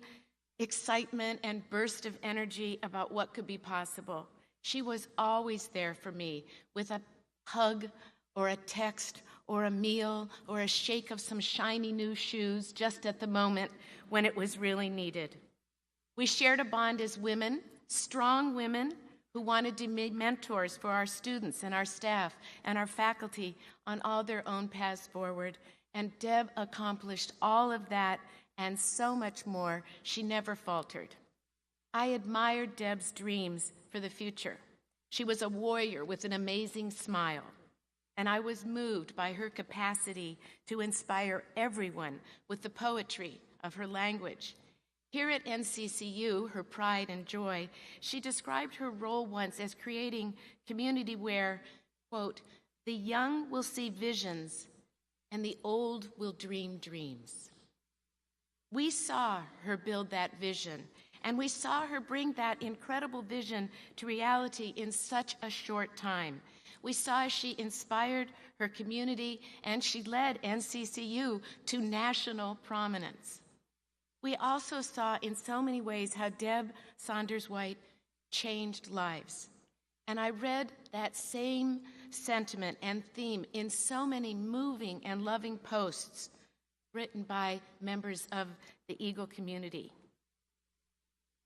excitement and burst of energy about what could be possible. She was always there for me with a hug or a text or a meal or a shake of some shiny new shoes just at the moment when it was really needed. We shared a bond as women, strong women who wanted to be mentors for our students and our staff and our faculty on all their own paths forward. And Deb accomplished all of that and so much more. She never faltered. I admired Deb's dreams for the future. She was a warrior with an amazing smile, and I was moved by her capacity to inspire everyone with the poetry of her language. Here at NCCU, her pride and joy, she described her role once as creating community where, quote, the young will see visions and the old will dream dreams. We saw her build that vision, and we saw her bring that incredible vision to reality in such a short time. We saw as she inspired her community, and she led NCCU to national prominence. We also saw in so many ways how Deb Saunders White changed lives. And I read that same sentiment and theme in so many moving and loving posts written by members of the Eagle community.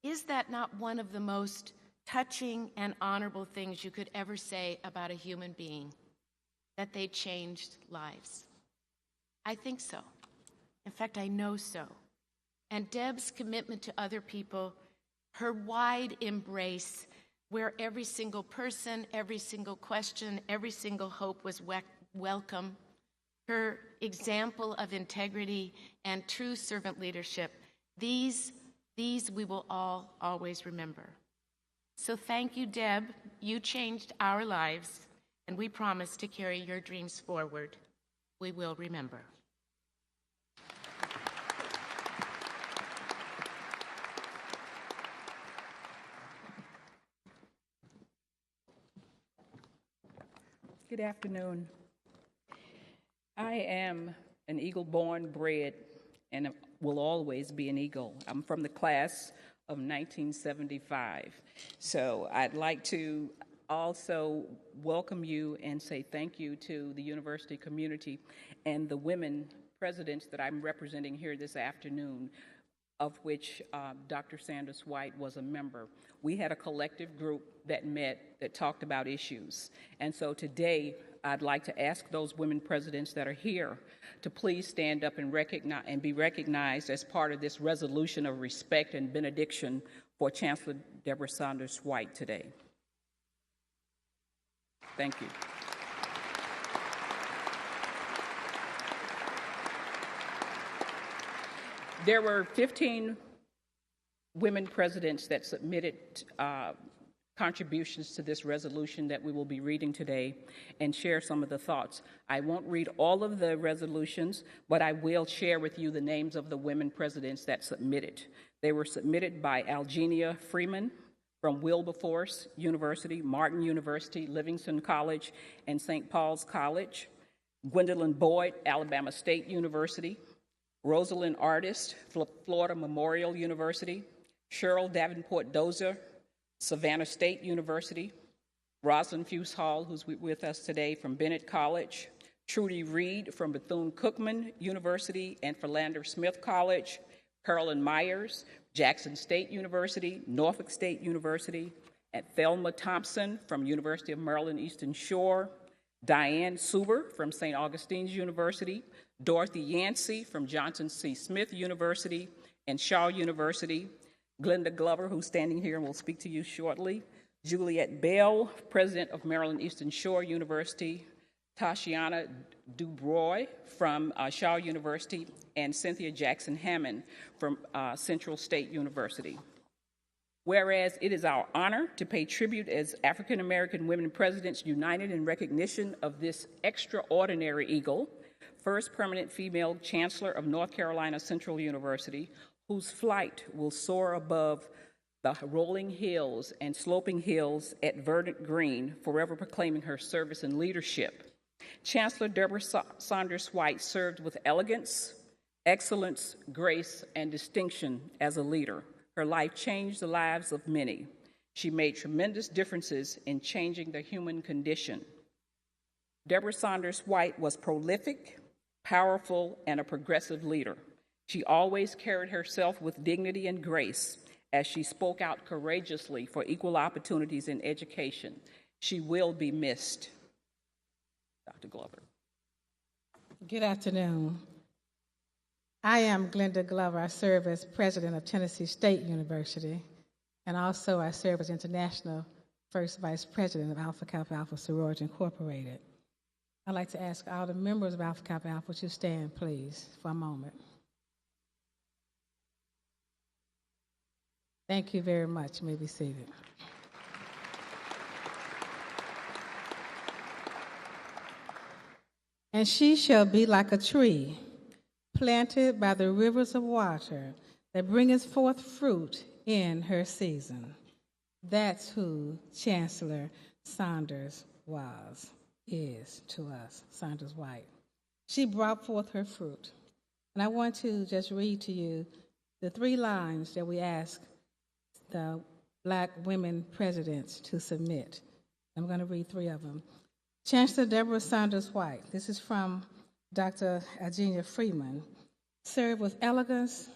Is that not one of the most touching and honorable things you could ever say about a human being? That they changed lives? I think so. In fact, I know so. And Deb's commitment to other people, her wide embrace, where every single person, every single question, every single hope was welcome, her example of integrity and true servant leadership, these we will all always remember. So thank you, Deb. You changed our lives, and we promise to carry your dreams forward. We will remember. Good afternoon. I am an Eagle born, bred, and will always be an Eagle. I'm from the class of 1975. So I'd like to also welcome you and say thank you to the university community and the women presidents that I'm representing here this afternoon, of which Dr. Saunders White was a member. We had a collective group that met that talked about issues. And so today, I'd like to ask those women presidents that are here to please stand up and be recognized as part of this resolution of respect and benediction for Chancellor Debra Saunders White today. Thank you. There were 15 women presidents that submitted contributions to this resolution that we will be reading today and share some of the thoughts. I won't read all of the resolutions, but I will share with you the names of the women presidents that submitted. They were submitted by Algenia Freeman from Wilberforce University, Martin University, Livingston College, and St. Paul's College, Gwendolyn Boyd, Alabama State University, Rosalind Artist, Florida Memorial University, Cheryl Davenport Dozier, Savannah State University, Rosalind Fuse Hall, who's with us today, from Bennett College, Trudy Reed from Bethune-Cookman University and Philander Smith College, Carolyn Myers, Jackson State University, Norfolk State University, and Thelma Thompson from University of Maryland Eastern Shore, Diane Suber from St. Augustine's University, Dorothy Yancey from Johnson C. Smith University and Shaw University, Glenda Glover, who's standing here and will speak to you shortly, Juliet Bell, president of Maryland Eastern Shore University, Tashiana Dubroy from Shaw University, and Cynthia Jackson Hammond from Central State University. Whereas it is our honor to pay tribute as African American women presidents united in recognition of this extraordinary Eagle, first permanent female chancellor of North Carolina Central University, whose flight will soar above the rolling hills and sloping hills at Verdant Green, forever proclaiming her service and leadership. Chancellor Debra Saunders White served with elegance, excellence, grace, and distinction as a leader. Her life changed the lives of many. She made tremendous differences in changing the human condition. Debra Saunders White was prolific, powerful, and a progressive leader. She always carried herself with dignity and grace as she spoke out courageously for equal opportunities in education. She will be missed. Dr. Glover. Good afternoon. I am Glenda Glover. I serve as president of Tennessee State University, and also I serve as international first vice president of Alpha Kappa Alpha Sorority Incorporated. I'd like to ask all the members of Alpha Kappa Alpha to stand, please, for a moment. Thank you very much. You may be seated. And she shall be like a tree planted by the rivers of water that bringeth forth fruit in her season. That's who Chancellor Saunders is to us, Saunders White. She brought forth her fruit. And I want to just read to you the 3 lines that we ask the Black women presidents to submit. I'm going to read 3 of them. Chancellor Debra Saunders White. This is from Dr. Eugenia Freeman. Served with elegance,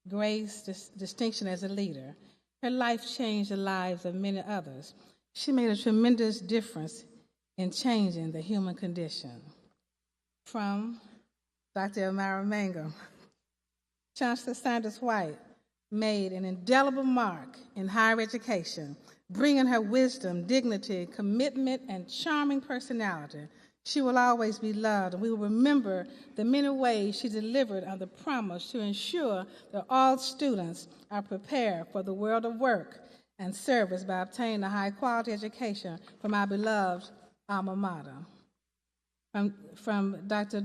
grace, distinction as a leader. Her life changed the lives of many others. She made a tremendous difference in changing the human condition. From Dr. Elmira Mangum. Chancellor Saunders White made an indelible mark in higher education, bringing her wisdom, dignity, commitment, and charming personality. She will always be loved, and we will remember the many ways she delivered on the promise to ensure that all students are prepared for the world of work and service by obtaining a high-quality education from our beloved alma mater. From Dr.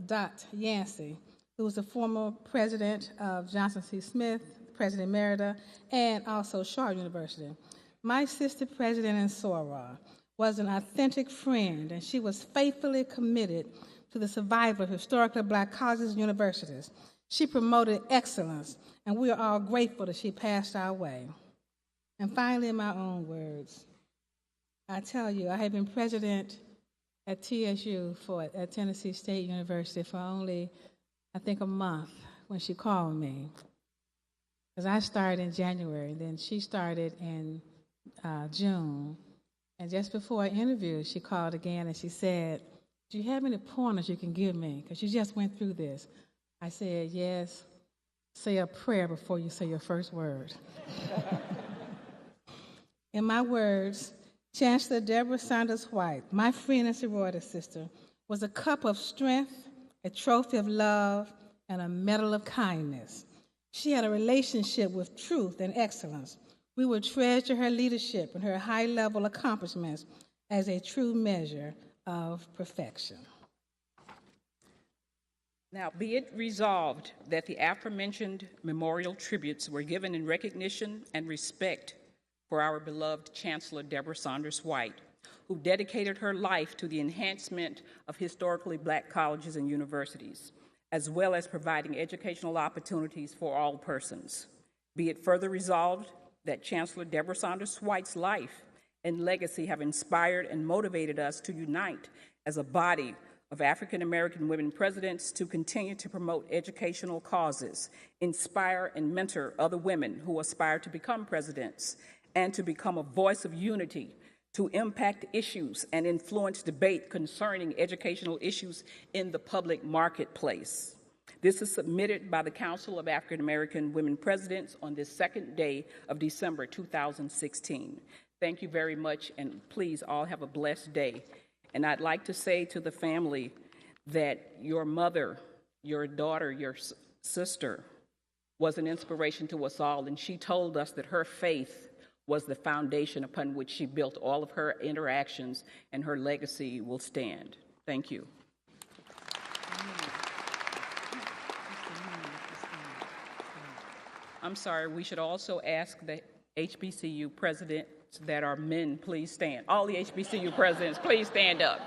Dot Yancey, who was the former president of Johnson C. Smith, President Emerita, and also Shaw University. My sister president in Sora was an authentic friend, and she was faithfully committed to the survival of historically Black colleges and universities. She promoted excellence, and we are all grateful that she passed our way. And finally, in my own words, I tell you, I have been president at TSU at Tennessee State University for only, I think, a month when she called me. Because I started in January, then she started in June. And just before our interview, she called again and she said, "Do you have any pointers you can give me? Because you just went through this." I said, "Yes, say a prayer before you say your first word." In my words, Chancellor Debra Saunders White, my friend and sorority sister, was a cup of strength, a trophy of love, and a medal of kindness. She had a relationship with truth and excellence. We will treasure her leadership and her high-level accomplishments as a true measure of perfection. Now, be it resolved that the aforementioned memorial tributes were given in recognition and respect for our beloved Chancellor Debra Saunders White, who dedicated her life to the enhancement of historically Black colleges and universities, as well as providing educational opportunities for all persons. Be it further resolved that Chancellor Debra Saunders White's life and legacy have inspired and motivated us to unite as a body of African American women presidents to continue to promote educational causes, inspire and mentor other women who aspire to become presidents, and to become a voice of unity to impact issues and influence debate concerning educational issues in the public marketplace. This is submitted by the Council of African American Women Presidents on this second day of December 2016. Thank you very much, and please all have a blessed day. And I'd like to say to the family that your mother, your daughter, your sister was an inspiration to us all, and she told us that her faith was the foundation upon which she built all of her interactions, and her legacy will stand. Thank you. I'm sorry, we should also ask the HBCU presidents that are men, please stand. All the HBCU presidents, please stand up.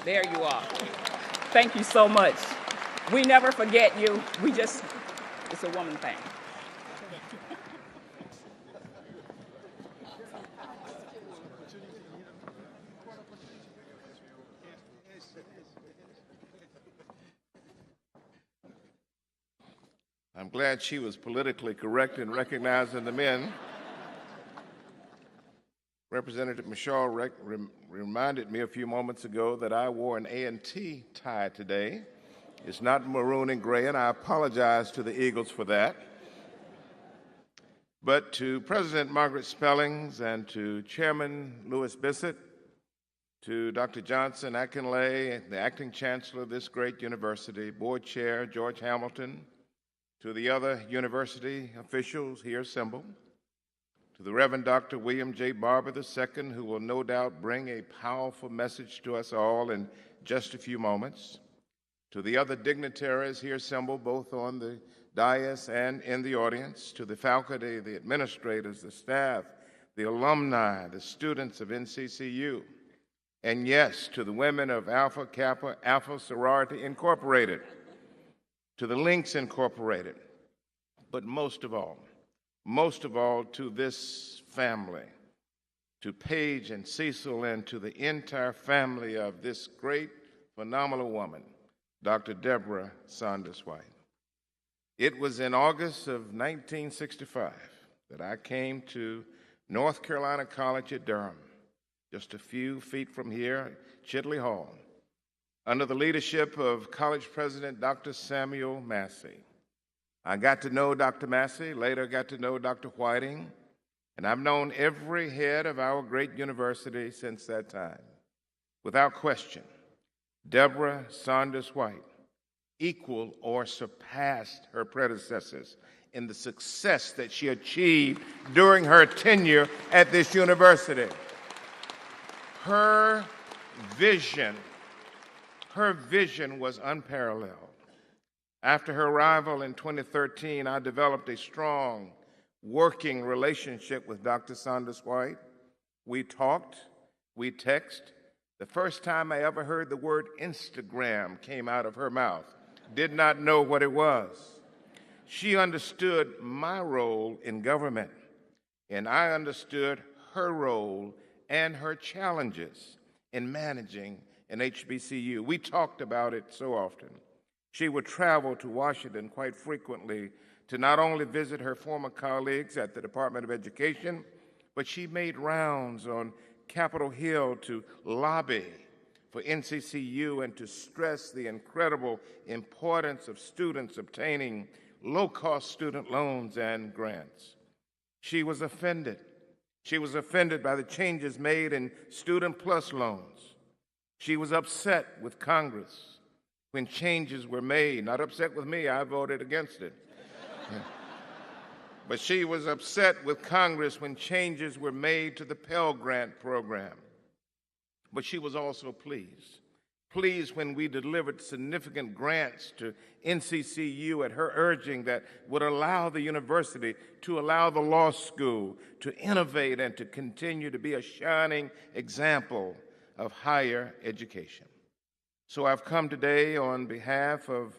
There you are. Thank you so much. We never forget you. It's a woman thing. I'm glad she was politically correct in recognizing the men. Representative Michaud reminded me a few moments ago that I wore an A&T tie today. It's not maroon and gray, and I apologize to the Eagles for that. But to President Margaret Spellings and to Chairman Louis Bissett, to Dr. Johnson Akinlay, the acting chancellor of this great university, board chair George Hamilton, to the other university officials here assembled, to the Reverend Dr. William J. Barber II, who will no doubt bring a powerful message to us all in just a few moments, to the other dignitaries here assembled, both on the dais and in the audience, to the faculty, the administrators, the staff, the alumni, the students of NCCU, and yes, to the women of Alpha Kappa Alpha Sorority Incorporated, to the Links Incorporated, but most of all, most of all to this family, to Paige and Cecil, and to the entire family of this great, phenomenal woman, Dr. Debra Saunders White. It was in August of 1965 that I came to North Carolina College at Durham, just a few feet from here, Chidley Hall, under the leadership of college president Dr. Samuel Massey. I got to know Dr. Massey, later got to know Dr. Whiting, and I've known every head of our great university since that time. Without question, Debra Saunders White equaled or surpassed her predecessors in the success that she achieved during her tenure at this university. Her vision was unparalleled. After her arrival in 2013, I developed a strong working relationship with Dr. Saunders White. We talked, we texted. The first time I ever heard the word Instagram came out of her mouth. Did not know what it was. She understood my role in government, and I understood her role and her challenges in managing an HBCU. We talked about it so often. She would travel to Washington quite frequently to not only visit her former colleagues at the Department of Education, but she made rounds on Capitol Hill to lobby for NCCU and to stress the incredible importance of students obtaining low-cost student loans and grants. She was offended. She was offended by the changes made in Student Plus loans. She was upset with Congress when changes were made. Not upset with me, I voted against it. But she was upset with Congress when changes were made to the Pell Grant program. But she was also pleased when we delivered significant grants to NCCU at her urging that would allow the university to allow the law school to innovate and to continue to be a shining example of higher education. So I've come today on behalf of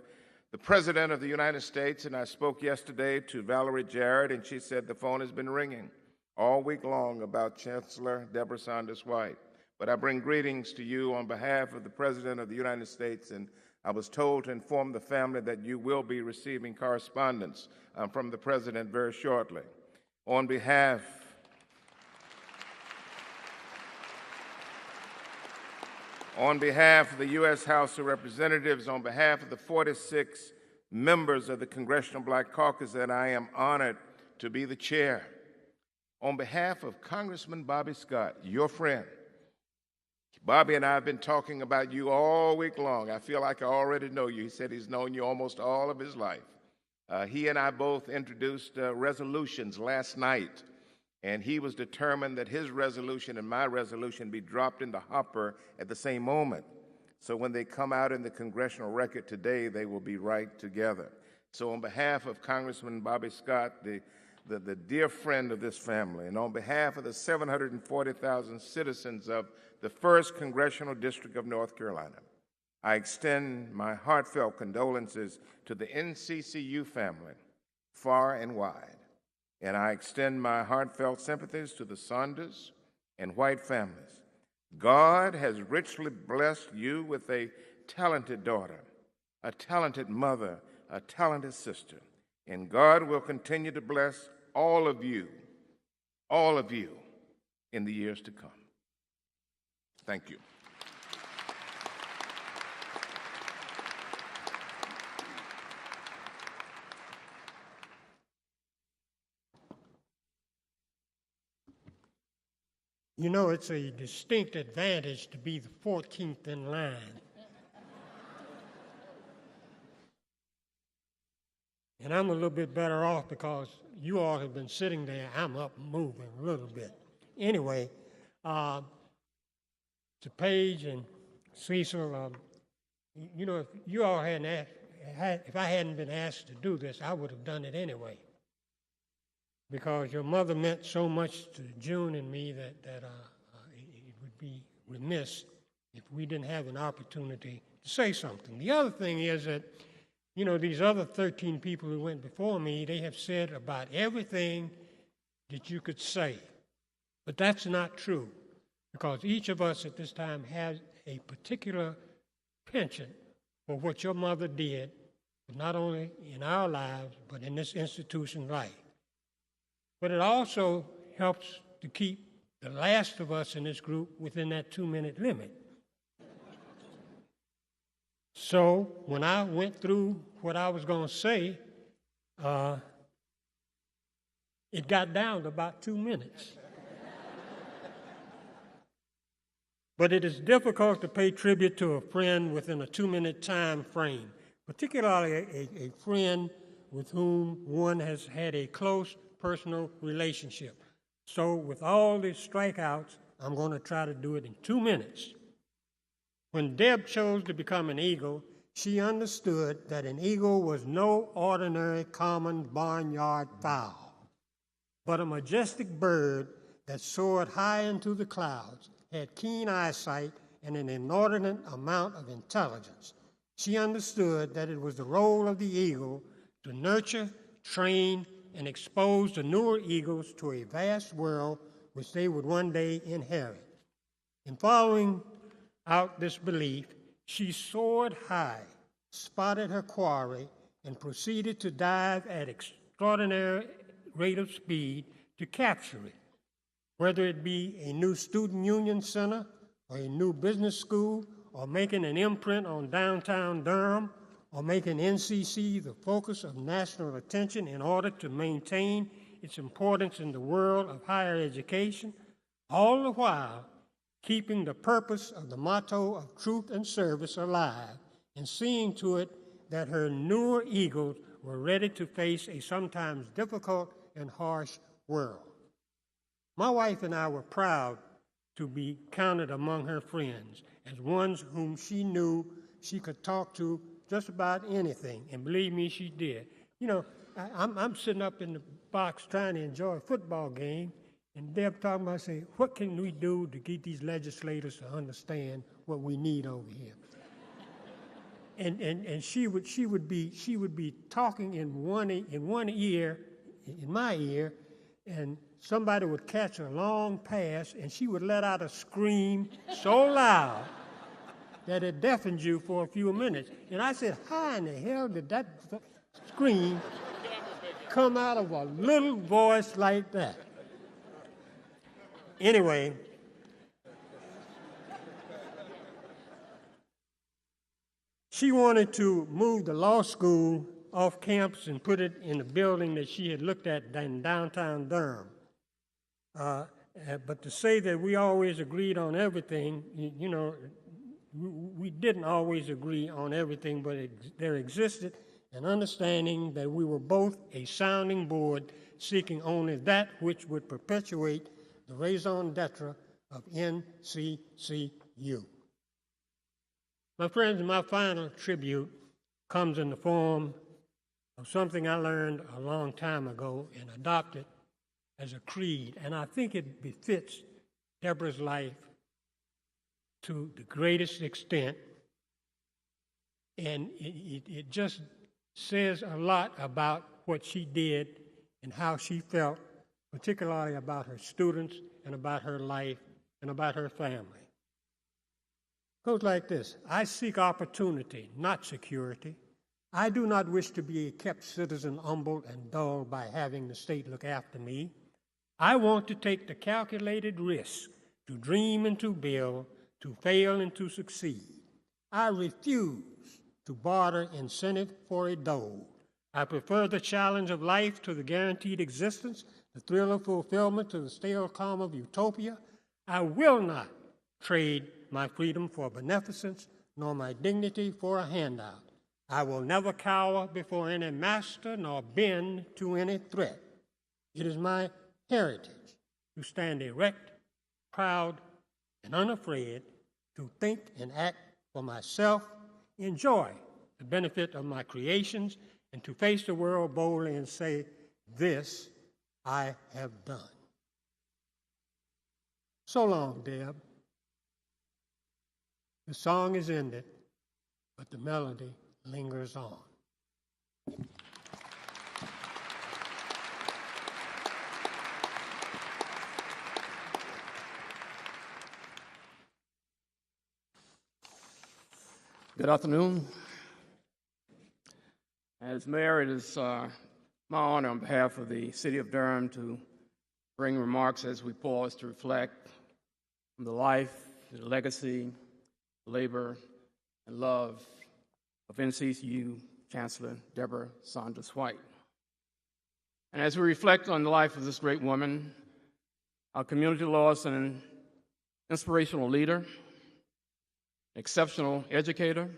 the President of the United States, and I spoke yesterday to Valerie Jarrett, and she said the phone has been ringing all week long about Chancellor Debra Saunders White. But I bring greetings to you on behalf of the President of the United States, and I was told to inform the family that you will be receiving correspondence from the President very shortly. On behalf of the U.S. House of Representatives, on behalf of the 46 members of the Congressional Black Caucus that I am honored to be the chair, on behalf of Congressman Bobby Scott, your friend. Bobby and I have been talking about you all week long. I feel like I already know you. He said he's known you almost all of his life. He and I both introduced resolutions last night, and he was determined that his resolution and my resolution be dropped in the hopper at the same moment. So when they come out in the congressional record today, they will be right together. So on behalf of Congressman Bobby Scott, the dear friend of this family, and on behalf of the 740,000 citizens of the 1st Congressional District of North Carolina, I extend my heartfelt condolences to the NCCU family, far and wide. And I extend my heartfelt sympathies to the Saunders and White families. God has richly blessed you with a talented daughter, a talented mother, a talented sister. And God will continue to bless all of you in the years to come. Thank you. You know, it's a distinct advantage to be the 14th in line. And I'm a little bit better off because you all have been sitting there. I'm up moving a little bit. Anyway, to Paige and Cecil, you know, if you all hadn't if I hadn't been asked to do this, I would have done it anyway. Because your mother meant so much to June and me that it would be remiss if we didn't have an opportunity to say something. The other thing is that, you know, these other 13 people who went before me, they have said about everything that you could say. But that's not true, because each of us at this time has a particular penchant for what your mother did, not only in our lives, but in this institution's life. But it also helps to keep the last of us in this group within that 2-minute limit. So when I went through what I was going to say, it got down to about 2 minutes. But it is difficult to pay tribute to a friend within a 2-minute time frame, particularly a friend with whom one has had a close personal relationship. So with all these strikeouts, I'm going to try to do it in 2 minutes. When Deb chose to become an eagle, she understood that an eagle was no ordinary common barnyard fowl, but a majestic bird that soared high into the clouds, had keen eyesight, and an inordinate amount of intelligence. She understood that it was the role of the eagle to nurture, train, and expose the newer eagles to a vast world which they would one day inherit. In following out this belief, she soared high, spotted her quarry, and proceeded to dive at extraordinary rate of speed to capture it. Whether it be a new student union center, or a new business school, or making an imprint on downtown Durham, or making NCCU the focus of national attention in order to maintain its importance in the world of higher education, all the while keeping the purpose of the motto of truth and service alive, and seeing to it that her newer eagles were ready to face a sometimes difficult and harsh world. My wife and I were proud to be counted among her friends as ones whom she knew she could talk to just about anything, and believe me, she did. You know, I'm sitting up in the box trying to enjoy a football game, and Deb talking about saying, what can we do to get these legislators to understand what we need over here? And she would be talking in one ear, in my ear, and somebody would catch a long pass, and she would let out a scream so loud that it deafened you for a few minutes. And I said, how in the hell did that scream come out of a little voice like that? Anyway, she wanted to move the law school off campus and put it in a building that she had looked at in downtown Durham. But to say that we always agreed on everything, you know, we didn't always agree on everything, but there existed an understanding that we were both a sounding board seeking only that which would perpetuate the raison d'etre of NCCU. My friends, my final tribute comes in the form of something I learned a long time ago and adopted as a creed, and I think it befits Debra's life to the greatest extent, and it just says a lot about what she did and how she felt, particularly about her students and about her life and about her family. It goes like this: I seek opportunity, not security. I do not wish to be a kept citizen, humbled and dulled by having the state look after me. I want to take the calculated risk to dream and to build, to fail and to succeed. I refuse to barter incentive for a dole. I prefer the challenge of life to the guaranteed existence, the thrill of fulfillment to the stale calm of utopia. I will not trade my freedom for beneficence, nor my dignity for a handout. I will never cower before any master, nor bend to any threat. It is my heritage to stand erect, proud, and unafraid, to think and act for myself, enjoy the benefit of my creations, and to face the world boldly and say, this I have done. So long, Deb. The song is ended, but the melody lingers on. Good afternoon. As mayor, it is my honor on behalf of the City of Durham to bring remarks as we pause to reflect on the life, the legacy, labor, and love of NCCU Chancellor Debra Saunders White. And as we reflect on the life of this great woman, our community lost an inspirational leader, exceptional educator,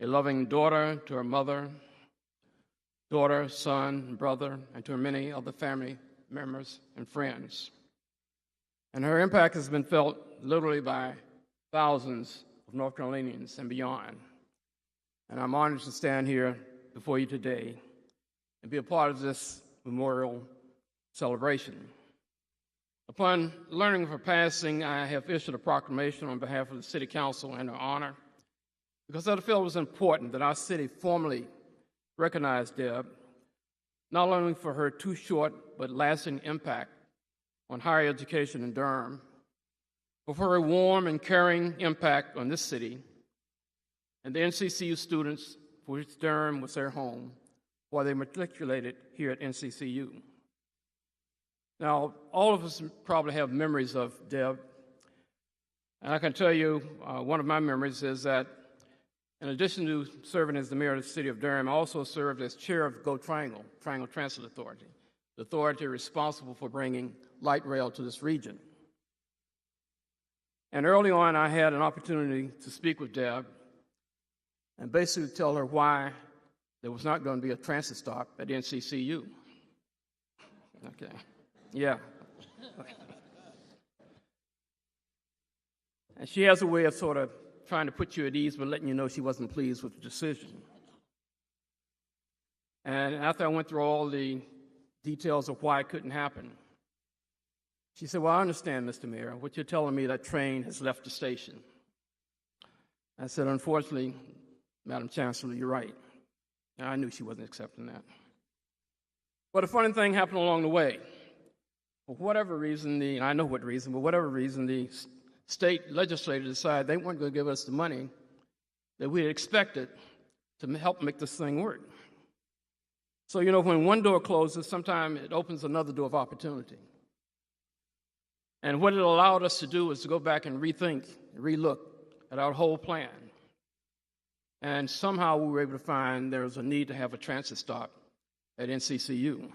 a loving daughter to her mother, daughter, son, brother, and to her many other family members and friends. And her impact has been felt literally by thousands of North Carolinians and beyond. And I'm honored to stand here before you today and be a part of this memorial celebration. Upon learning of her passing, I have issued a proclamation on behalf of the City Council in her honor, because I felt it was important that our city formally recognize Deb, not only for her too short but lasting impact on higher education in Durham, but for her warm and caring impact on this city and the NCCU students for which Durham was their home while they matriculated here at NCCU. Now, all of us probably have memories of Deb, and I can tell you one of my memories is that in addition to serving as the mayor of the city of Durham, I also served as chair of Go Triangle Transit Authority, the authority responsible for bringing light rail to this region. And early on, I had an opportunity to speak with Deb and basically tell her why there was not going to be a transit stop at NCCU. Okay. Yeah. And she has a way of sort of trying to put you at ease, but letting you know she wasn't pleased with the decision. And after I went through all the details of why it couldn't happen, she said, well, I understand, Mr. Mayor. What you're telling me, that train has left the station. I said, unfortunately, Madam Chancellor, you're right. And I knew she wasn't accepting that. But a funny thing happened along the way. For whatever reason, I know what reason, but whatever reason, the state legislature decided they weren't going to give us the money that we had expected to help make this thing work. So, you know, when one door closes, sometimes it opens another door of opportunity. And what it allowed us to do is to go back and rethink, relook at our whole plan. And somehow we were able to find there was a need to have a transit stop at NCCU.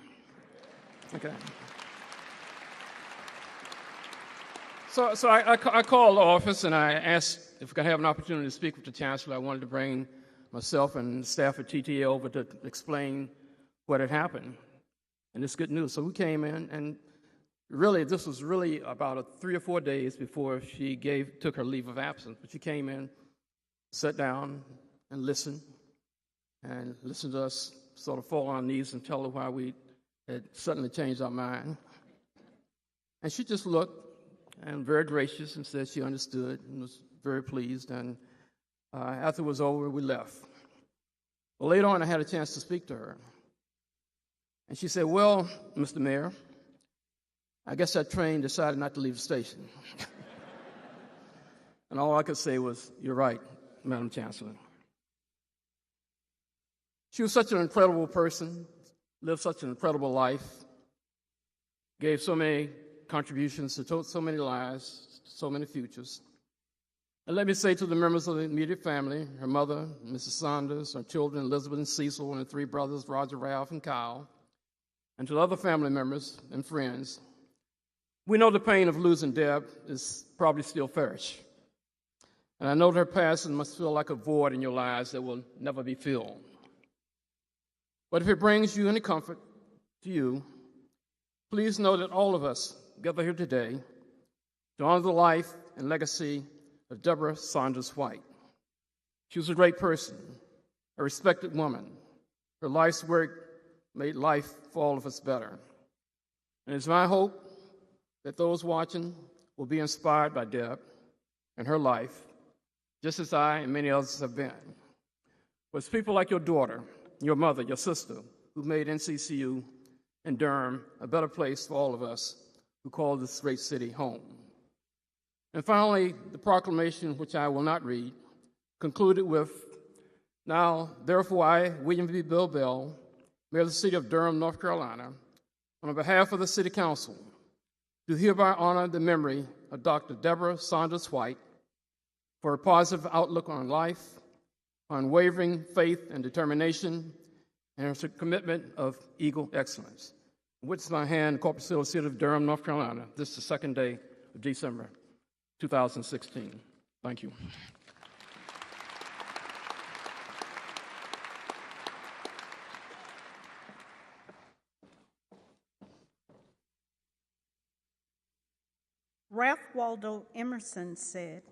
Okay. So I called the office and I asked if we could have an opportunity to speak with the chancellor. I wanted to bring myself and staff at TTA over to explain what had happened. And it's good news. So we came in, and really, this was really about 3 or 4 days before she took her leave of absence. But she came in, sat down, and listened to us sort of fall on our knees and tell her why we had suddenly changed our mind. And she just looked and very gracious and said she understood and was very pleased. And after it was over, we left. Well, later on, I had a chance to speak to her. And she said, well, Mr. Mayor, I guess that train decided not to leave the station. And all I could say was, you're right, Madam Chancellor. She was such an incredible person, lived such an incredible life, gave so many contributions to so many lives, so many futures. And let me say to the members of the immediate family, her mother, Mrs. Saunders, her children, Elizabeth and Cecil, and her 3 brothers, Roger, Ralph, and Kyle, and to the other family members and friends, we know the pain of losing Deb is probably still fresh. And I know that her passing must feel like a void in your lives that will never be filled. But if it brings you any comfort to you, please know that all of us gather here today to honor the life and legacy of Debra Saunders White. She was a great person, a respected woman. Her life's work made life for all of us better. And it's my hope that those watching will be inspired by Deb and her life, just as I and many others have been. But it's people like your daughter, your mother, your sister, who made NCCU and Durham a better place for all of us who call this great city home. And finally, the proclamation, which I will not read, concluded with, "Now, therefore, I, William B. Bill Bell, Mayor of the City of Durham, North Carolina, on behalf of the City Council, do hereby honor the memory of Dr. Debra Saunders White for her positive outlook on life, unwavering faith and determination, and her commitment of eagle excellence." With my hand, Corpus Hill, City of Durham, North Carolina. This is the second day of December 2016. Thank you. Ralph Waldo Emerson said,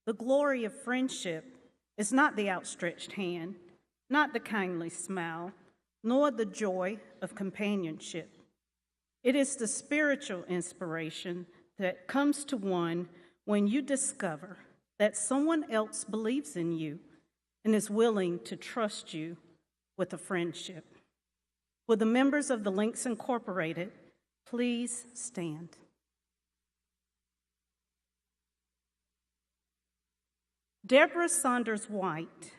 "The glory of friendship is not the outstretched hand, not the kindly smile, nor the joy of companionship. It is the spiritual inspiration that comes to one when you discover that someone else believes in you and is willing to trust you with a friendship." Will the members of the Links Incorporated please stand? Debra Saunders White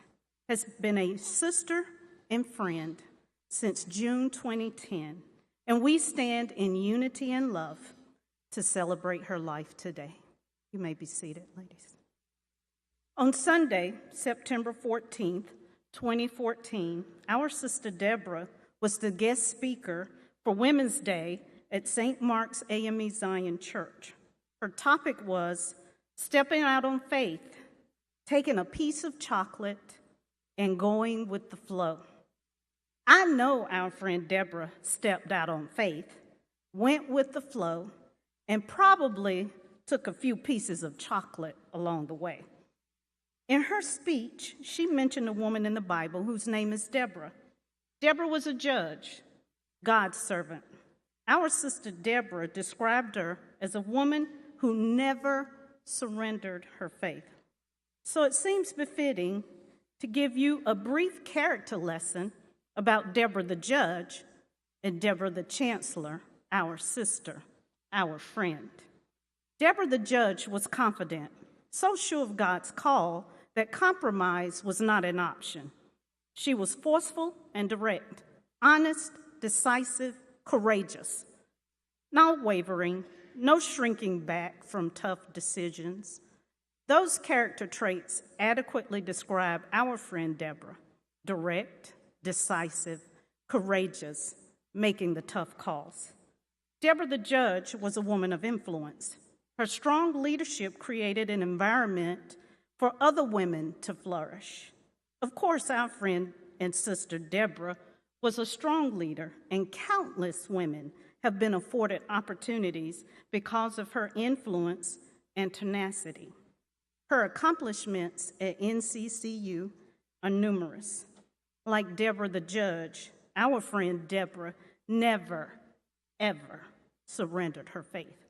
has been a sister and friend since June 2010, and we stand in unity and love to celebrate her life today. You may be seated, ladies. On Sunday, September 14th, 2014, our sister Debra was the guest speaker for Women's Day at St. Mark's AME Zion Church. Her topic was stepping out on faith, taking a piece of chocolate and going with the flow. I know our friend Debra stepped out on faith, went with the flow, and probably took a few pieces of chocolate along the way. In her speech, she mentioned a woman in the Bible whose name is Debra. Debra was a judge, God's servant. Our sister Debra described her as a woman who never surrendered her faith. So it seems befitting to give you a brief character lesson about Debra the judge and Debra the chancellor, our sister, our friend. Debra the judge was confident, so sure of God's call that compromise was not an option. She was forceful and direct, honest, decisive, courageous, not wavering, no shrinking back from tough decisions. Those character traits adequately describe our friend Debra: direct, decisive, courageous, making the tough calls. Debra the judge was a woman of influence. Her strong leadership created an environment for other women to flourish. Of course, our friend and sister Debra was a strong leader, and countless women have been afforded opportunities because of her influence and tenacity. Her accomplishments at NCCU are numerous. Like Debra the judge, our friend Debra never, ever surrendered her faith.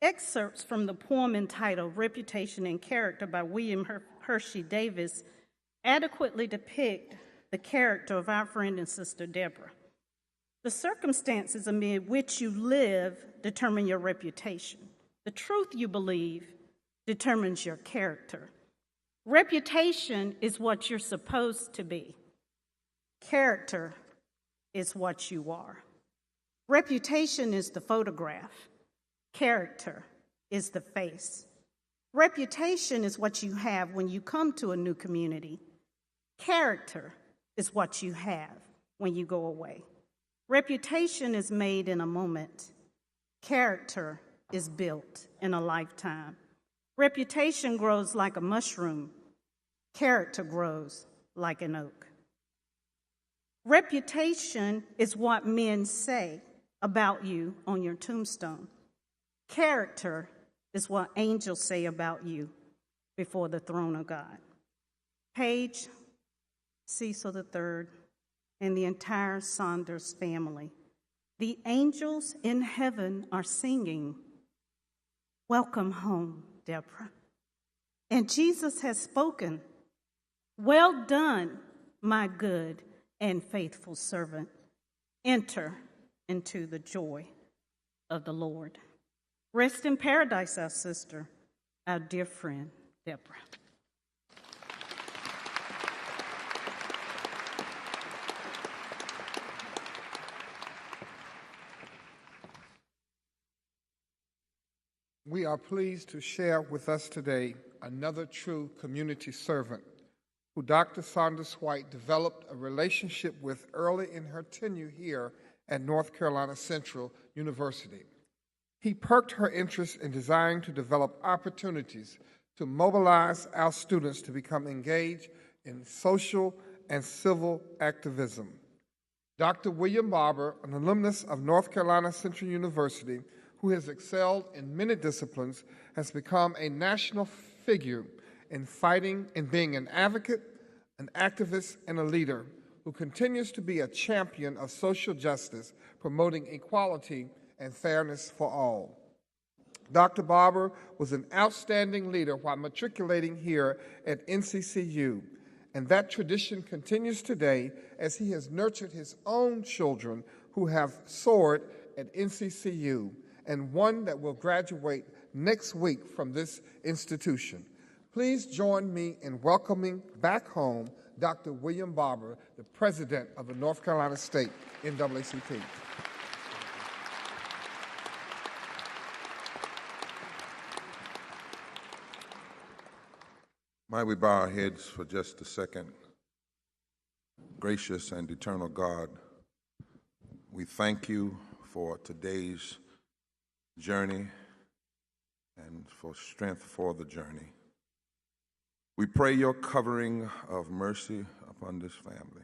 Excerpts from the poem entitled Reputation and Character by William Hershey Davis adequately depict the character of our friend and sister Debra. The circumstances amid which you live determine your reputation. The truth you believe determines your character. Reputation is what you're supposed to be. Character is what you are. Reputation is the photograph. Character is the face. Reputation is what you have when you come to a new community. Character is what you have when you go away. Reputation is made in a moment. Character is built in a lifetime. Reputation grows like a mushroom. Character grows like an oak. Reputation is what men say about you on your tombstone. Character is what angels say about you before the throne of God. Page, Cecil III, and the entire Saunders family. The angels in heaven are singing, "Welcome home, Debra." And Jesus has spoken, "Well done, my good and faithful servant. Enter into the joy of the Lord." Rest in paradise, our sister, our dear friend, Debra. We are pleased to share with us today another true community servant who Dr. Saunders White developed a relationship with early in her tenure here at North Carolina Central University. He perked her interest in desiring to develop opportunities to mobilize our students to become engaged in social and civil activism. Dr. William Barber, an alumnus of North Carolina Central University, who has excelled in many disciplines, has become a national figure in fighting and being an advocate, an activist, and a leader who continues to be a champion of social justice, promoting equality and fairness for all. Dr. Barber was an outstanding leader while matriculating here at NCCU, and that tradition continues today as he has nurtured his own children who have soared at NCCU, and one that will graduate next week from this institution. Please join me in welcoming back home Dr. William Barber, the president of the North Carolina State NAACP. Might we bow our heads for just a second? Gracious and eternal God, we thank you for today's journey and for strength for the journey. We pray your covering of mercy upon this family.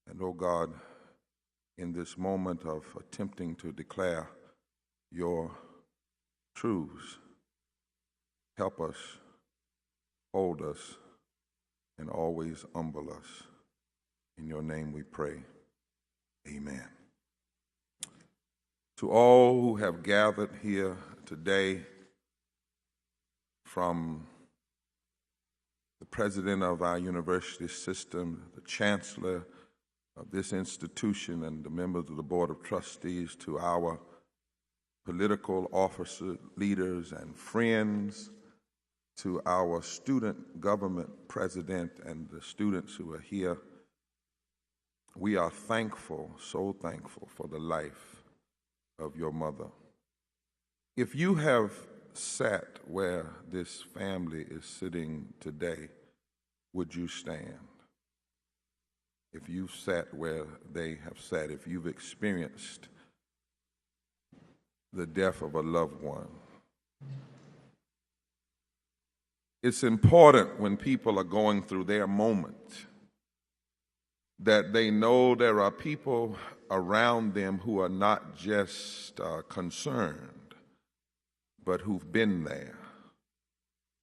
And, oh God, in this moment of attempting to declare your truths, help us, hold us, and always humble us. In your name we pray. Amen. To all who have gathered here today, from the president of our university system, the chancellor of this institution, and the members of the board of trustees, to our political officer, leaders, and friends, to our student government president and the students who are here, we are thankful, so thankful for the life of your mother. If you have sat where this family is sitting today, would you stand? If you've sat where they have sat, if you've experienced the death of a loved one, it's important when people are going through their moment that they know there are people around them who are not just concerned, but who've been there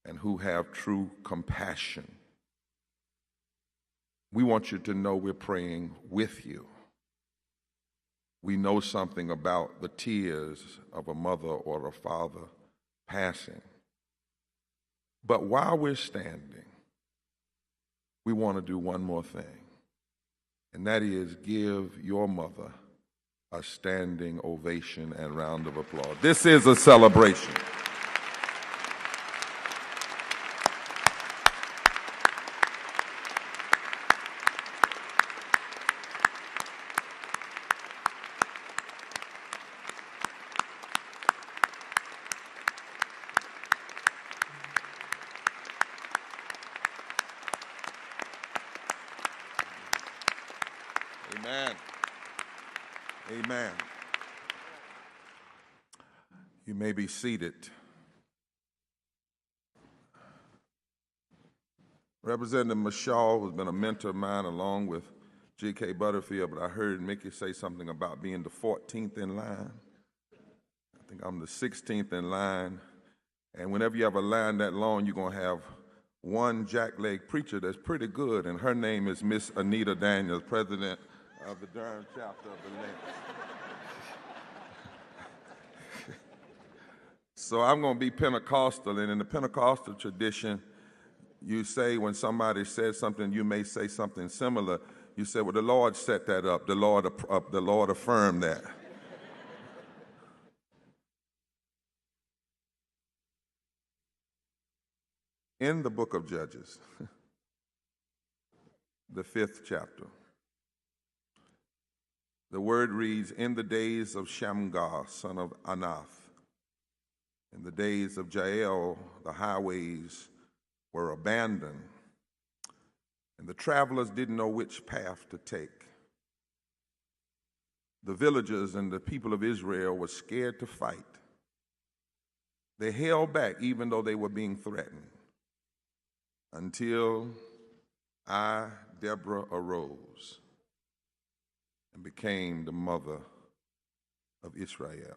and who have true compassion. We want you to know we're praying with you. We know something about the tears of a mother or a father passing. But while we're standing, we want to do one more thing, and that is give your mother a standing ovation and round of applause. This is a celebration. Amen. Amen. You may be seated. Representative Mashaw has been a mentor of mine along with G.K. Butterfield, but I heard Mickey say something about being the 14th in line. I think I'm the 16th in line. And whenever you have a line that long, you're going to have one jackleg preacher that's pretty good, and her name is Miss Anita Daniels, president of the Durham chapter of the Lynx. So I'm going to be Pentecostal, and in the Pentecostal tradition, you say when somebody says something, you may say something similar. You say, well, the Lord set that up. The Lord affirmed that. In the book of Judges, the 5th chapter, the word reads, in the days of Shamgar, son of Anath, In the days of Jael, the highways were abandoned, and the travelers didn't know which path to take. The villagers and the people of Israel were scared to fight. They held back even though they were being threatened, until I, Debra, arose and became the mother of Israel.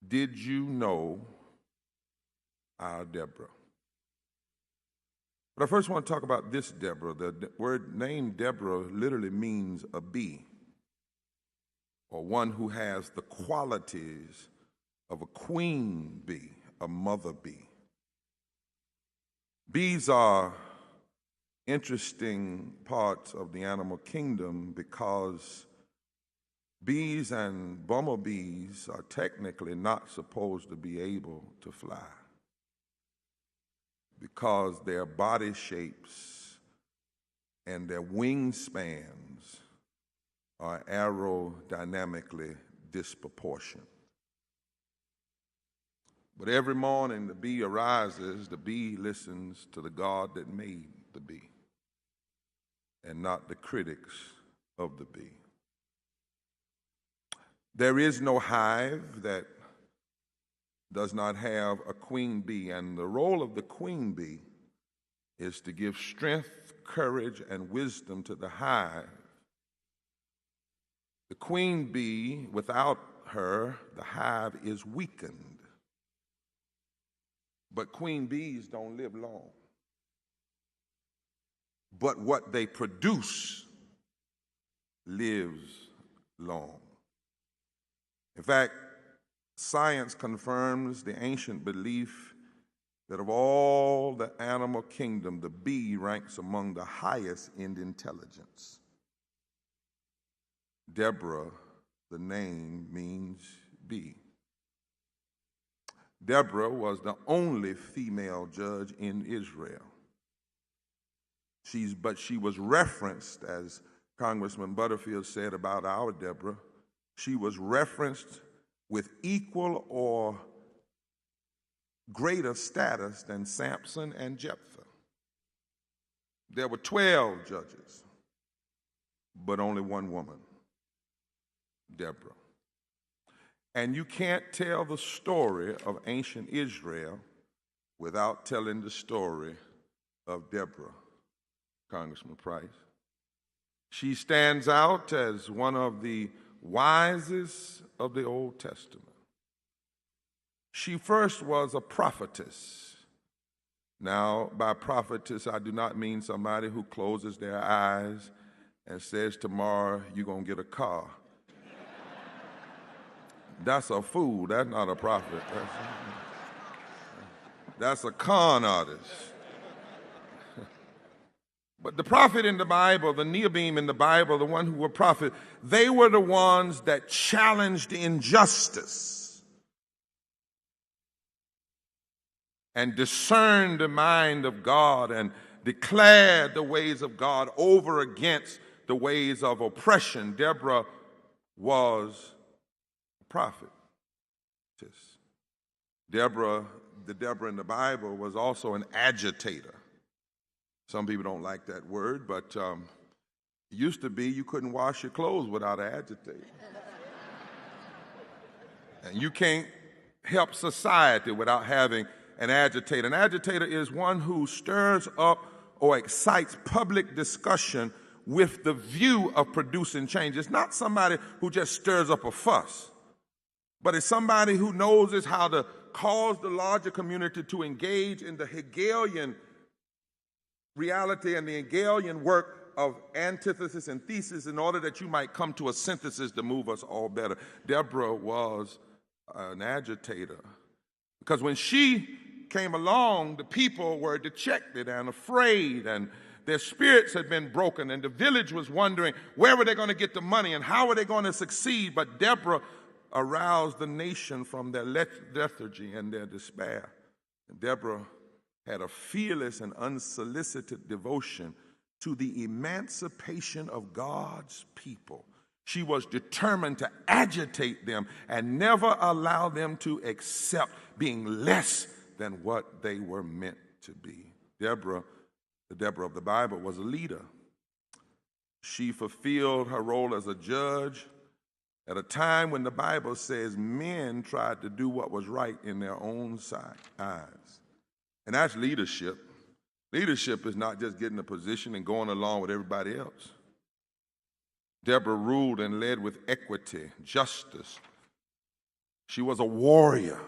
Did you know our Debra? But I first want to talk about this Debra. The word name Debra literally means a bee, or one who has the qualities of a queen bee, a mother bee. Bees are interesting parts of the animal kingdom because bees and bumblebees are technically not supposed to be able to fly because their body shapes and their wingspans are aerodynamically disproportionate. But every morning the bee arises, the bee listens to the God that made the bee and not the critics of the bee. There is no hive that does not have a queen bee, and the role of the queen bee is to give strength, courage, and wisdom to the hive. The queen bee, without her, the hive is weakened. But queen bees don't live long. But what they produce lives long. In fact, science confirms the ancient belief that of all the animal kingdom, the bee ranks among the highest in intelligence. Debra, the name, means bee. Debra was the only female judge in Israel. But she was referenced, as Congressman Butterfield said about our Debra, she was referenced with equal or greater status than Samson and Jephthah. There were 12 judges, but only one woman, Debra. And you can't tell the story of ancient Israel without telling the story of Debra, Congressman Price. She stands out as one of the wisest of the Old Testament. She first was a prophetess. Now, by prophetess, I do not mean somebody who closes their eyes and says, tomorrow you're going to get a car. That's a fool. That's not a prophet. That's a con artist. But the prophet in the Bible, the Neobim in the Bible, the one who were prophet, they were the ones that challenged injustice and discerned the mind of God and declared the ways of God over against the ways of oppression. Debra was a prophet. Debra, the Debra in the Bible, was also an agitator. Some people don't like that word, but it used to be you couldn't wash your clothes without an agitator. And you can't help society without having an agitator. An agitator is one who stirs up or excites public discussion with the view of producing change. It's not somebody who just stirs up a fuss, but it's somebody who knows how to cause the larger community to engage in the Hegelian reality and the Hegelian work of antithesis and thesis in order that you might come to a synthesis to move us all better. Debra was an agitator because when she came along, the people were dejected and afraid, and their spirits had been broken, and the village was wondering where were they going to get the money and how were they going to succeed. But Debra aroused the nation from their lethargy and their despair. And Debra had a fearless and unsolicited devotion to the emancipation of God's people. She was determined to agitate them and never allow them to accept being less than what they were meant to be. Debra, the Debra of the Bible, was a leader. She fulfilled her role as a judge at a time when the Bible says men tried to do what was right in their own eyes. And that's leadership. Leadership is not just getting a position and going along with everybody else. Debra ruled and led with equity, justice. She was a warrior.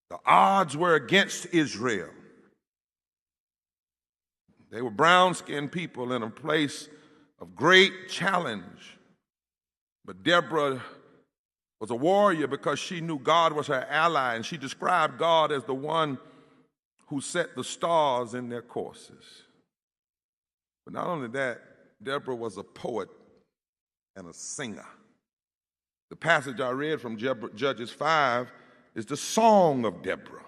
The odds were against Israel. They were brown-skinned people in a place of great challenge. But Debra was a warrior because she knew God was her ally, and she described God as the one who set the stars in their courses. But not only that, Debra was a poet and a singer. The passage I read from Judges 5 is the song of Debra.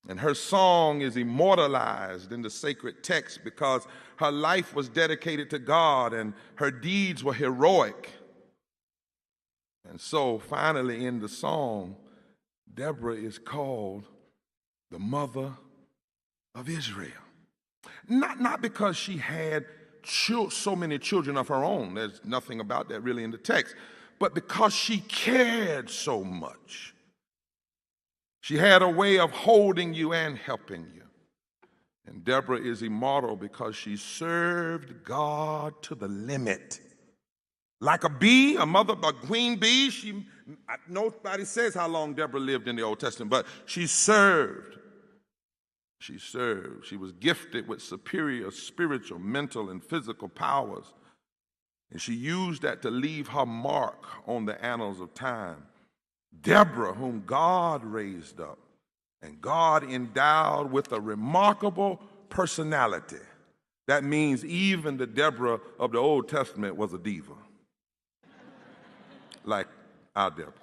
And her song is immortalized in the sacred text because her life was dedicated to God and her deeds were heroic. And so finally in the song, Debra is called the mother of Israel. Not because she had so many children of her own. There's nothing about that really in the text. But because she cared so much. She had a way of holding you and helping you. And Debra is immortal because she served God to the limit. Like a bee, a queen bee, nobody says how long Debra lived in the Old Testament, but she served. She served. She was gifted with superior spiritual, mental, and physical powers. And she used that to leave her mark on the annals of time. Debra, whom God raised up, and God endowed with a remarkable personality. That means even the Debra of the Old Testament was a diva. Like our Debra.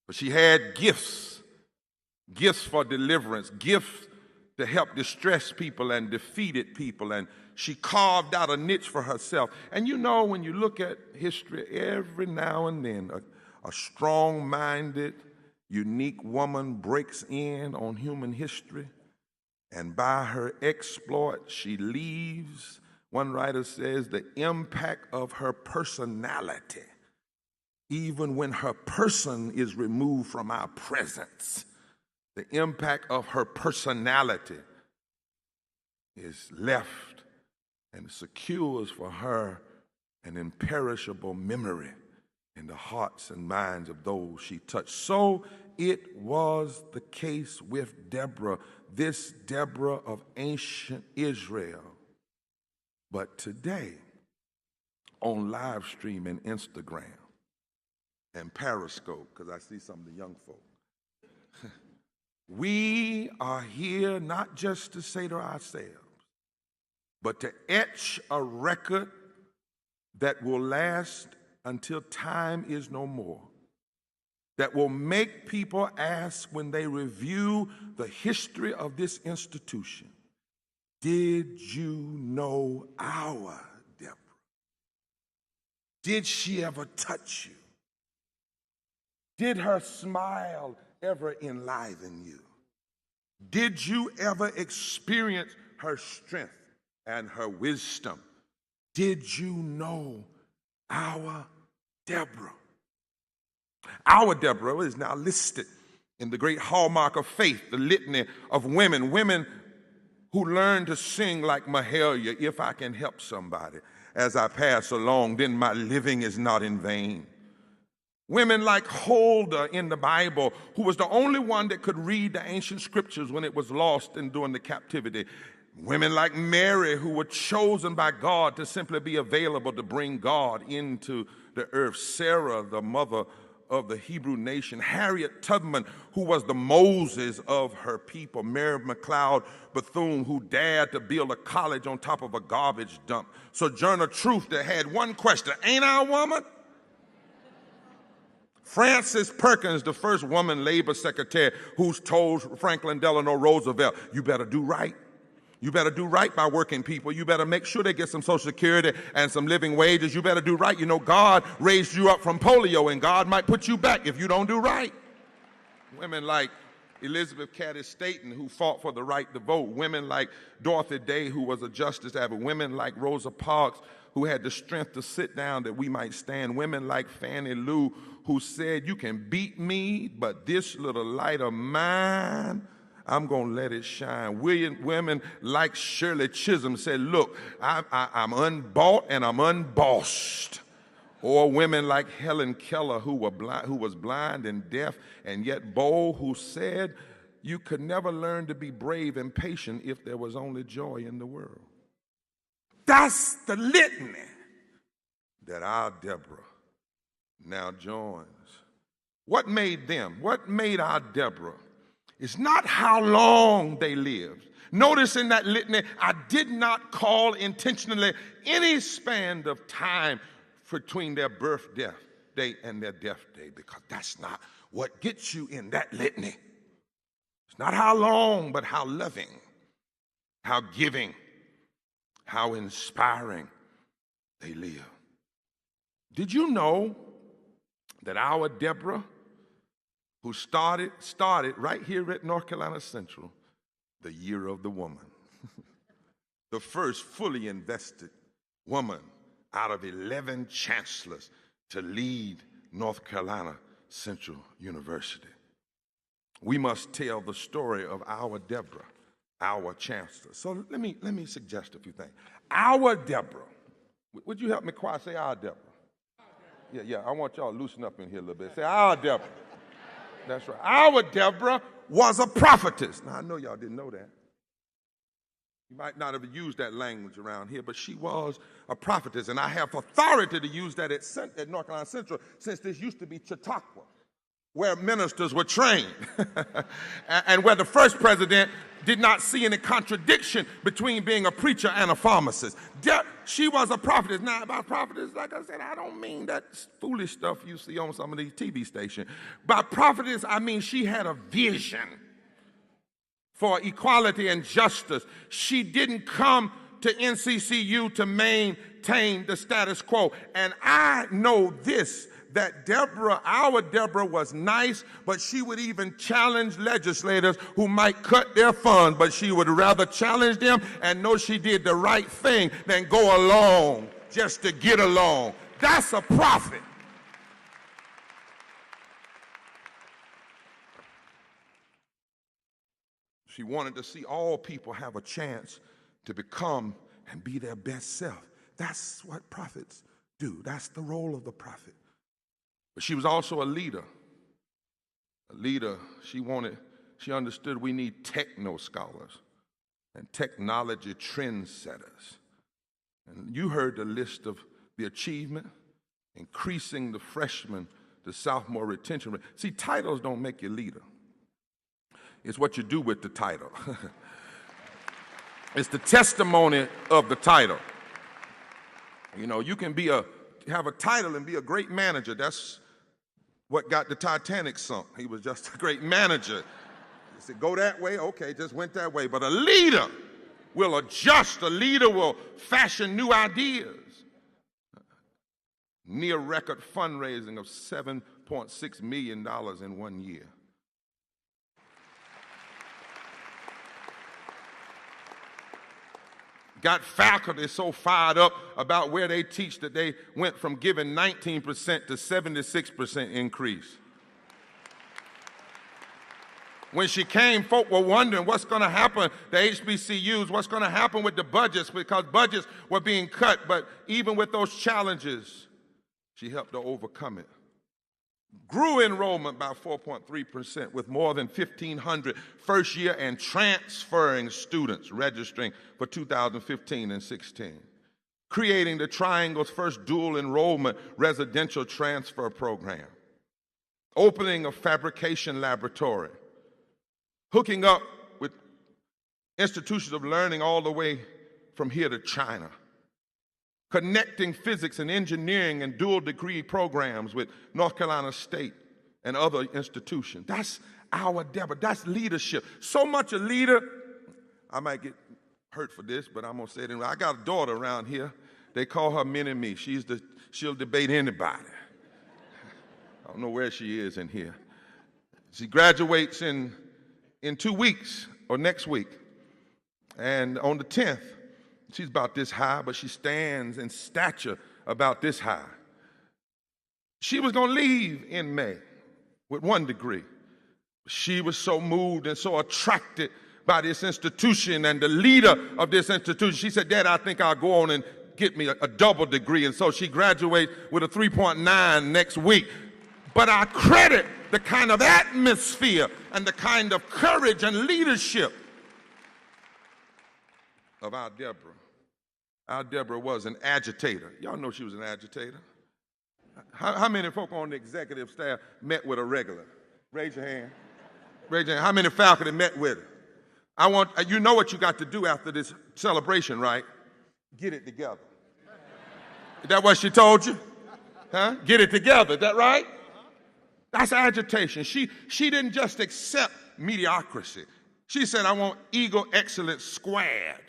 But she had gifts for deliverance, gifts to help distressed people and defeated people, and she carved out a niche for herself. And you know, when you look at history, every now and then a strong-minded, unique woman breaks in on human history, and by her exploit, she leaves, one writer says, the impact of her personality, even when her person is removed from our presence. The impact of her personality is left and secures for her an imperishable memory in the hearts and minds of those she touched. So it was the case with Debra, this Debra of ancient Israel. But today, on live stream and Instagram and Periscope, because I see some of the young folk, we are here not just to say to ourselves, but to etch a record that will last until time is no more, that will make people ask when they review the history of this institution, did you know our Debra? Did she ever touch you? Did her smile ever enliven you? Did you ever experience her strength and her wisdom? Did you know our Debra? Our Debra is now listed in the great hallmark of faith, the litany of women who learn to sing like Mahalia, if I can help somebody as I pass along, then my living is not in vain. Women like Huldah in the Bible, who was the only one that could read the ancient scriptures when it was lost and during the captivity. Women like Mary, who were chosen by God to simply be available to bring God into the earth. Sarah, the mother of the Hebrew nation. Harriet Tubman, who was the Moses of her people. Mary McLeod Bethune, who dared to build a college on top of a garbage dump. Sojourner Truth, that had one question, ain't I a woman? Frances Perkins, the first woman labor secretary, who's told Franklin Delano Roosevelt, you better do right. You better do right by working people. You better make sure they get some Social Security and some living wages. You better do right. You know, God raised you up from polio, and God might put you back if you don't do right. Women like Elizabeth Cady Stanton, who fought for the right to vote. Women like Dorothy Day, who was a justice advocate. Women like Rosa Parks, who had the strength to sit down that we might stand. Women like Fannie Lou, who said, you can beat me, but this little light of mine, I'm going to let it shine. Women like Shirley Chisholm said, look, I'm unbought and I'm unbossed. Or women like Helen Keller, who was blind and deaf and yet bold, who said, you could never learn to be brave and patient if there was only joy in the world. That's the litany that our Debra now joins. What made them? What made our Debra? It's not how long they lived. Notice in that litany, I did not call intentionally any span of time between their birth, death day and their death day, because that's not what gets you in that litany. It's not how long, but how loving, how giving, how inspiring they live. Did you know that our Debra, who started right here at North Carolina Central, the year of the woman, the first fully invested woman out of 11 chancellors to lead North Carolina Central University? We must tell the story of our Debra, our chancellor. So let me suggest a few things. Our Debra, would you help me quiet? Say our Debra. Yeah, I want y'all to loosen up in here a little bit. Say our Debra. That's right. Our Debra was a prophetess. Now, I know y'all didn't know that. You might not have used that language around here, but she was a prophetess, and I have authority to use that at North Carolina Central, since this used to be Chautauqua, where ministers were trained, and where the first president did not see any contradiction between being a preacher and a pharmacist. She was a prophetess. Now, by prophetess, like I said, I don't mean that foolish stuff you see on some of these TV stations. By prophetess, I mean she had a vision for equality and justice. She didn't come to NCCU to maintain the status quo. And I know this, that Debra, our Debra, was nice, but she would even challenge legislators who might cut their funds, but she would rather challenge them and know she did the right thing than go along just to get along. That's a prophet. She wanted to see all people have a chance to become and be their best self. That's what prophets do. That's the role of the prophet. But she was also a leader. A leader, she understood we need techno scholars and technology trendsetters. And you heard the list of the achievement, increasing the freshman to sophomore retention rate. See, titles don't make you leader. It's what you do with the title. It's the testimony of the title. You know, you can have a title and be a great manager. That's what got the Titanic sunk. He was just a great manager. He said, go that way? Okay, just went that way. But a leader will adjust. A leader will fashion new ideas. Near record fundraising of $7.6 million in 1 year. Got faculty so fired up about where they teach that they went from giving 19% to 76% increase. When she came, folk were wondering what's going to happen, the HBCUs, what's going to happen with the budgets, because budgets were being cut. But even with those challenges, she helped to overcome it. Grew enrollment by 4.3%, with more than 1,500 first-year and transferring students registering for 2015 and 16. Creating the Triangle's first dual enrollment residential transfer program. Opening a fabrication laboratory. Hooking up with institutions of learning all the way from here to China. Connecting physics and engineering and dual degree programs with North Carolina State and other institutions. That's our Debra. That's leadership. So much a leader, I might get hurt for this, but I'm going to say it anyway. I got a daughter around here. They call her Mini-Me. She'll debate anybody. I don't know where she is in here. She graduates in 2 weeks or next week. And on the 10th, she's about this high, but she stands in stature about this high. She was going to leave in May with 1 degree. She was so moved and so attracted by this institution and the leader of this institution. She said, Dad, I think I'll go on and get me a double degree. And so she graduates with a 3.9 next week. But I credit the kind of atmosphere and the kind of courage and leadership of our Debra. Our Debra was an agitator. Y'all know she was an agitator. How many folk on the executive staff met with her regular? Raise your hand. Raise your hand. How many faculty met with her? You know what you got to do after this celebration, right? Get it together. Is that what she told you? Huh? Get it together. Is that right? That's agitation. She didn't just accept mediocrity. She said, I want ego excellence squared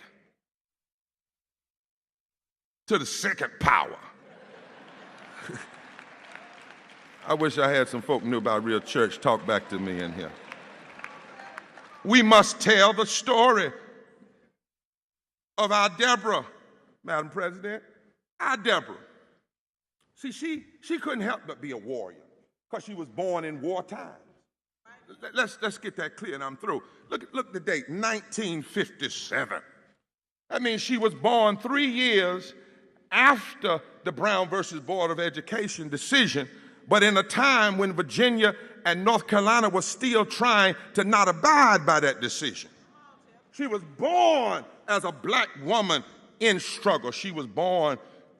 to the second power. I wish I had some folk who knew about real church talk back to me in here. We must tell the story of our Debra, Madam President. Our Debra. See, she couldn't help but be a warrior because she was born in wartime. Let's get that clear and I'm through. Look the date, 1957. That means she was born 3 years after the Brown versus Board of Education decision, but in a time when Virginia and North Carolina were still trying to not abide by that decision. She was born as a black woman in struggle. She was born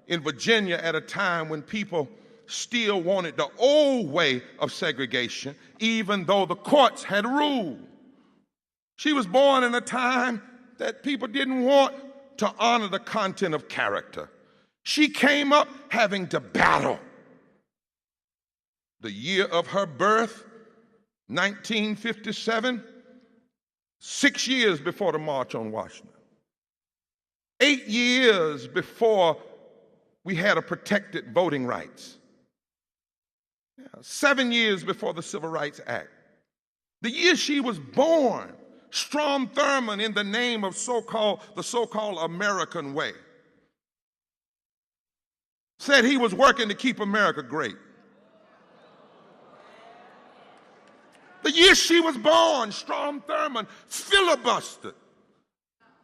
in Virginia at a time when people still wanted the old way of segregation, even though the courts had ruled. She was born in a time that people didn't want to honor the content of character. She came up having to battle. The year of her birth, 1957, 6 years before the March on Washington. 8 years before we had a protected voting rights. 7 years before the Civil Rights Act. The year she was born, Strom Thurmond, in the name of the so-called American way, said he was working to keep America great. The year she was born, Strom Thurmond filibustered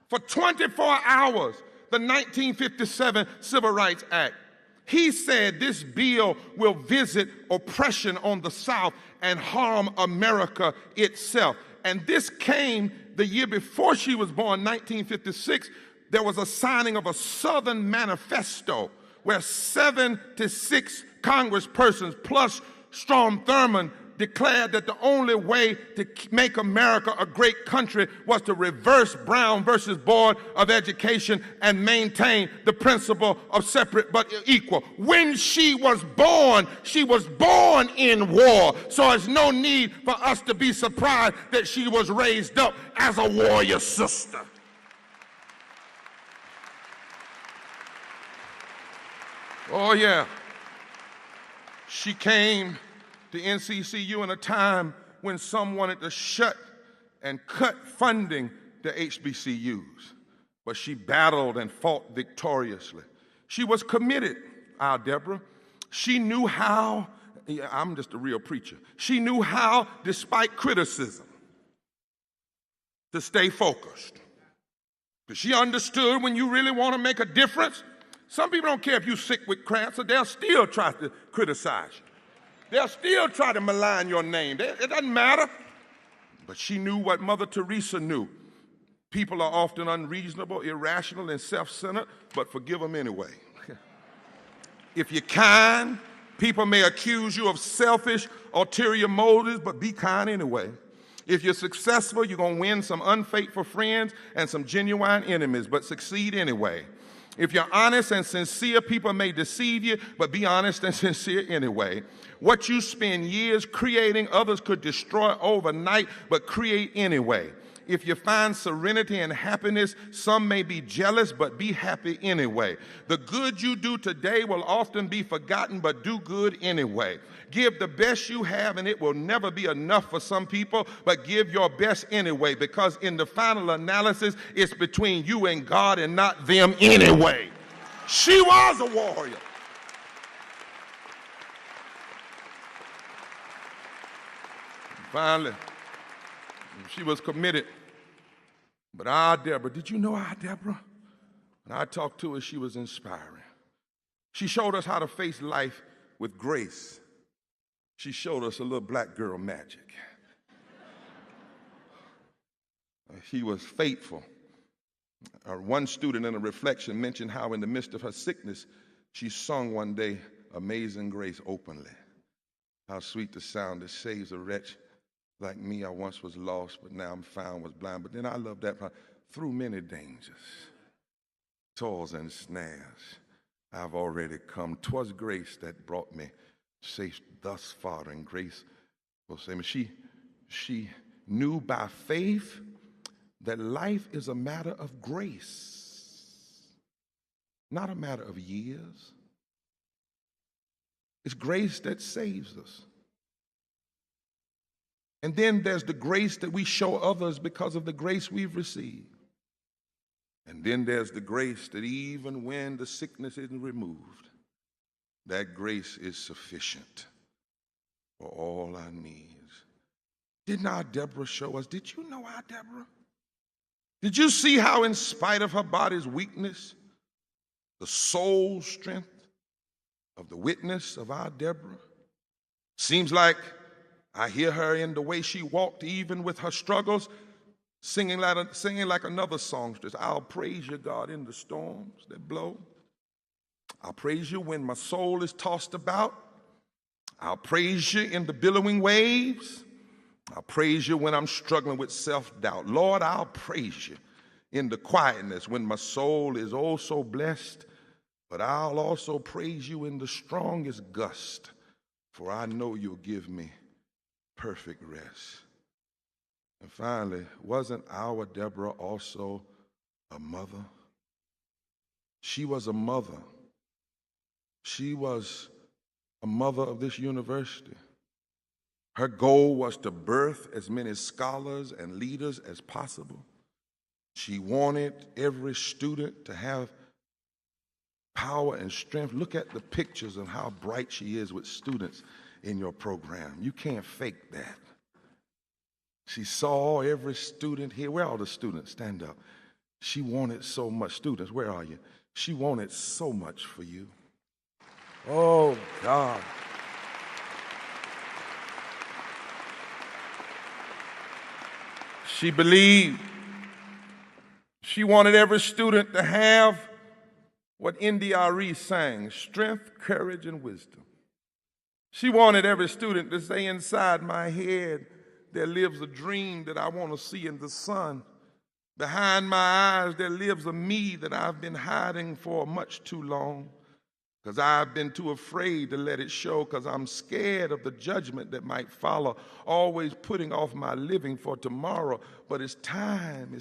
for 24 hours the 1957 Civil Rights Act. He said this bill will visit oppression on the South and harm America itself. And this came the year before she was born, 1956. There was a signing of a Southern Manifesto where 76 congresspersons plus Strom Thurmond declared that the only way to make America a great country was to reverse Brown versus Board of Education and maintain the principle of separate but equal. When she was born in war. So there's no need for us to be surprised that she was raised up as a warrior sister. Oh yeah. She came to NCCU in a time when some wanted to shut and cut funding to HBCUs. But she battled and fought victoriously. She was committed, our Debra. She knew how, I'm just a real preacher, she knew how, despite criticism, to stay focused. Because she understood when you really want to make a difference, some people don't care if you're sick with cancer, they'll still try to criticize you. They'll still try to malign your name. It doesn't matter. But she knew what Mother Teresa knew. People are often unreasonable, irrational, and self-centered, but forgive them anyway. If you're kind, people may accuse you of selfish, ulterior motives, but be kind anyway. If you're successful, you're going to win some unfaithful friends and some genuine enemies, but succeed anyway. If you're honest and sincere, people may deceive you, but be honest and sincere anyway. What you spend years creating, others could destroy overnight, but create anyway. if you find serenity and happiness, some may be jealous, but be happy anyway. The good you do today will often be forgotten, but do good anyway. Give the best you have, and it will never be enough for some people, but give your best anyway, because in the final analysis, it's between you and God and not them anyway. She was a warrior. Finally, she was committed. But our Debra, did you know our Debra? When I talked to her, she was inspiring. She showed us how to face life with grace. She showed us a little black girl magic. She was faithful. One student in a reflection mentioned how in the midst of her sickness, she sung one day, Amazing Grace, openly. How sweet the sound that saves a wretch like me. I once was lost, but now I'm found, was blind. But then I love that part. Through many dangers, toils and snares, I've already come. 'Twas grace that brought me safe thus far, and grace will save me. She knew by faith that life is a matter of grace, not a matter of years. It's grace that saves us. And then there's the grace that we show others because of the grace we've received. And then there's the grace that even when the sickness isn't removed, that grace is sufficient for all our needs. Didn't our Debra show us? Did you know our Debra? Did you see how in spite of her body's weakness, the soul strength of the witness of our Debra? Seems like I hear her in the way she walked, even with her struggles, singing like another songstress. I'll praise you, God, in the storms that blow. I'll praise you when my soul is tossed about. I'll praise you in the billowing waves. I'll praise you when I'm struggling with self-doubt. Lord, I'll praise you in the quietness when my soul is oh so blessed. But I'll also praise you in the strongest gust, for I know you'll give me perfect rest. And finally, wasn't our Debra also a mother? She was a mother. She was a mother of this university. Her goal was to birth as many scholars and leaders as possible. She wanted every student to have power and strength. Look at the pictures of how bright she is with students in your program. You can't fake that. She saw every student here. Where are all the students? Stand up. She wanted so much. Students, where are you? She wanted so much for you. Oh, God. She believed. She wanted every student to have what NDRE sang, strength, courage, and wisdom. She wanted every student to say, inside my head, there lives a dream that I want to see in the sun. Behind my eyes, there lives a me that I've been hiding for much too long, because I've been too afraid to let it show, because I'm scared of the judgment that might follow, always putting off my living for tomorrow. But it's time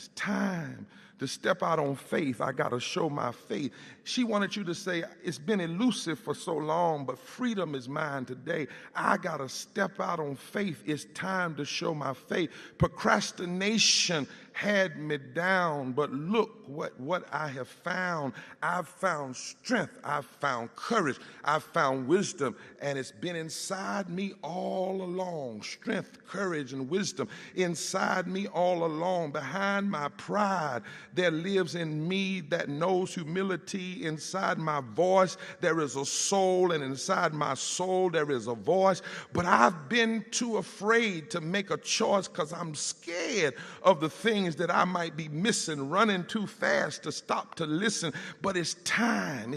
to step out on faith. I got to show my faith. She wanted you to say, it's been elusive for so long, but freedom is mine today. I got to step out on faith. It's time to show my faith. Procrastination had me down, but look what I have found. I've found strength. I've found courage. I've found wisdom, and it's been inside me all along. Strength, courage, and wisdom inside me all along. Behind my pride, there lives in me that knows humility. Inside my voice, there is a soul, and inside my soul, there is a voice. But I've been too afraid to make a choice because I'm scared of the things that I might be missing, running too fast to stop to listen. But it's time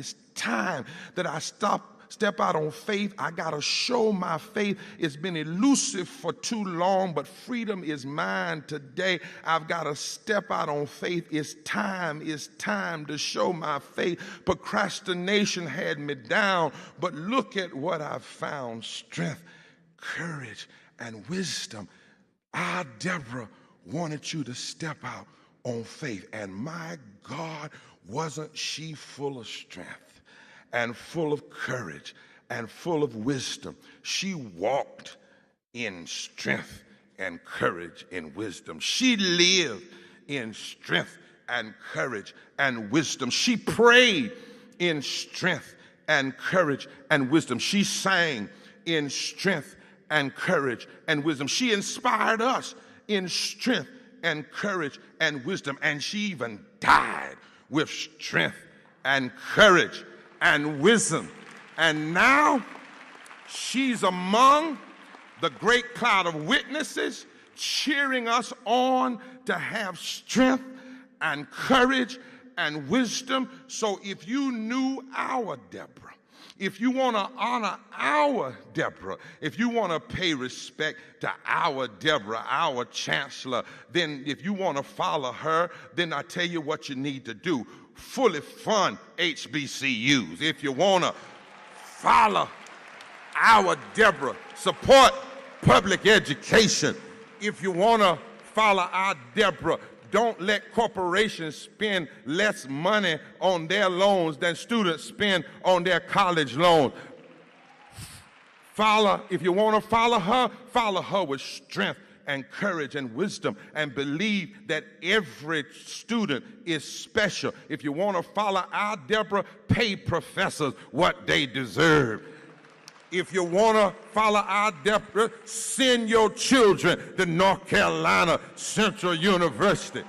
that I step out on faith. I got to show my faith. It's been elusive for too long, but freedom is mine today. I've got to step out on faith. It's time to show my faith. Procrastination had me down, but look at what I've found. Strength, courage, and wisdom. Our Debra wanted you to step out on faith. And my God, wasn't she full of strength and full of courage and full of wisdom? She walked in strength and courage and wisdom. She lived in strength and courage and wisdom. She prayed in strength and courage and wisdom. She sang in strength and courage and wisdom. She inspired us in strength and courage and wisdom. And she even died with strength and courage and wisdom. And now she's among the great cloud of witnesses cheering us on to have strength and courage and wisdom. So if you knew our Debra, if you want to honor our Debra, if you want to pay respect to our Debra, our chancellor, then if you want to follow her, then I tell you what you need to do. Fully fund HBCUs. If you want to follow our Debra, support public education. If you want to follow our Debra, don't let corporations spend less money on their loans than students spend on their college loans. If you want to follow her with strength and courage and wisdom, and believe that every student is special. If you want to follow our Debra, pay professors what they deserve. If you want to follow our Debra, send your children to North Carolina Central University.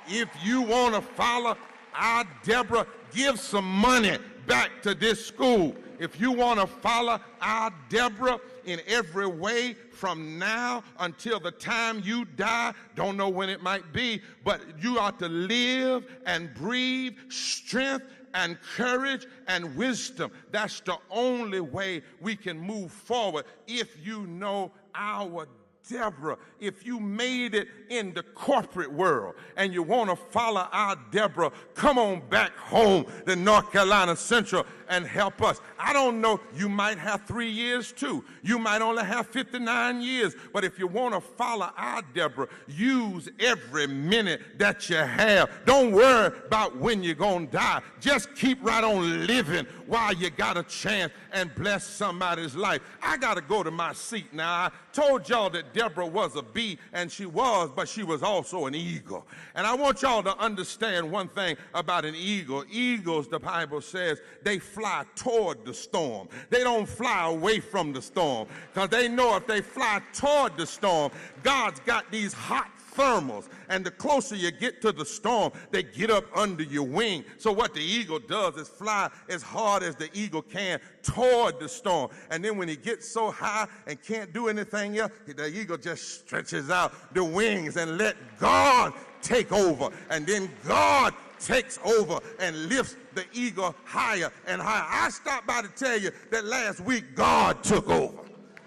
If you want to follow our Debra, give some money back to this school. If you want to follow our Debra in every way from now until the time you die, don't know when it might be, but you ought to live and breathe strength and courage and wisdom. That's the only way we can move forward. If you know our Debra, if you made it in the corporate world and you want to follow our Debra, come on back home to North Carolina Central and help us. I don't know, you might have 3 years too. You might only have 59 years. But if you want to follow our Debra, use every minute that you have. Don't worry about when you're going to die. Just keep right on living while you got a chance and bless somebody's life. I got to go to my seat now. I told y'all that Debra was a bee, and she was, but she was also an eagle. And I want y'all to understand one thing about an eagle. Eagles, the Bible says, they fly toward the storm. They don't fly away from the storm, because they know if they fly toward the storm, God's got these hot thermals, and the closer you get to the storm, they get up under your wing. So what the eagle does is fly as hard as the eagle can toward the storm. And then when he gets so high and can't do anything else, the eagle just stretches out the wings and let God take over. And then God takes over and lifts the eagle higher and higher. I stopped by to tell you that last week God took over.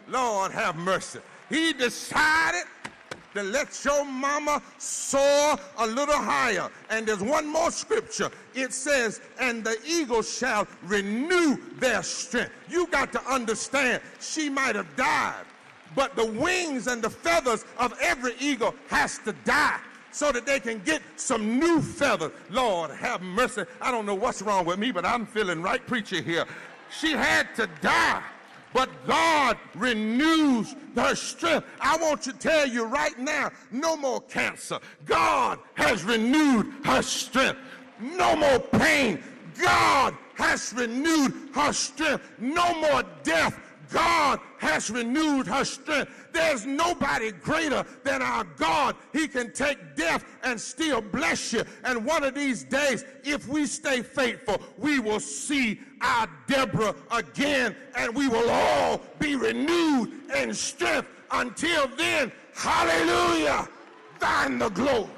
Lord have mercy. He decided to let your mama soar a little higher. And there's one more scripture. It says, and the eagles shall renew their strength. You got to understand, she might have died, but the wings and the feathers of every eagle has to die so that they can get some new feathers. Lord have mercy. I don't know what's wrong with me, but I'm feeling right preacher here. She had to die, but God renews her strength. I want to tell you right now, no more cancer. God has renewed her strength. No more pain. God has renewed her strength. No more death. God has renewed her strength. There's nobody greater than our God. He can take death and still bless you. And one of these days, if we stay faithful, we will see our Debra again, and we will all be renewed in strength. Until then, hallelujah, thine the glory.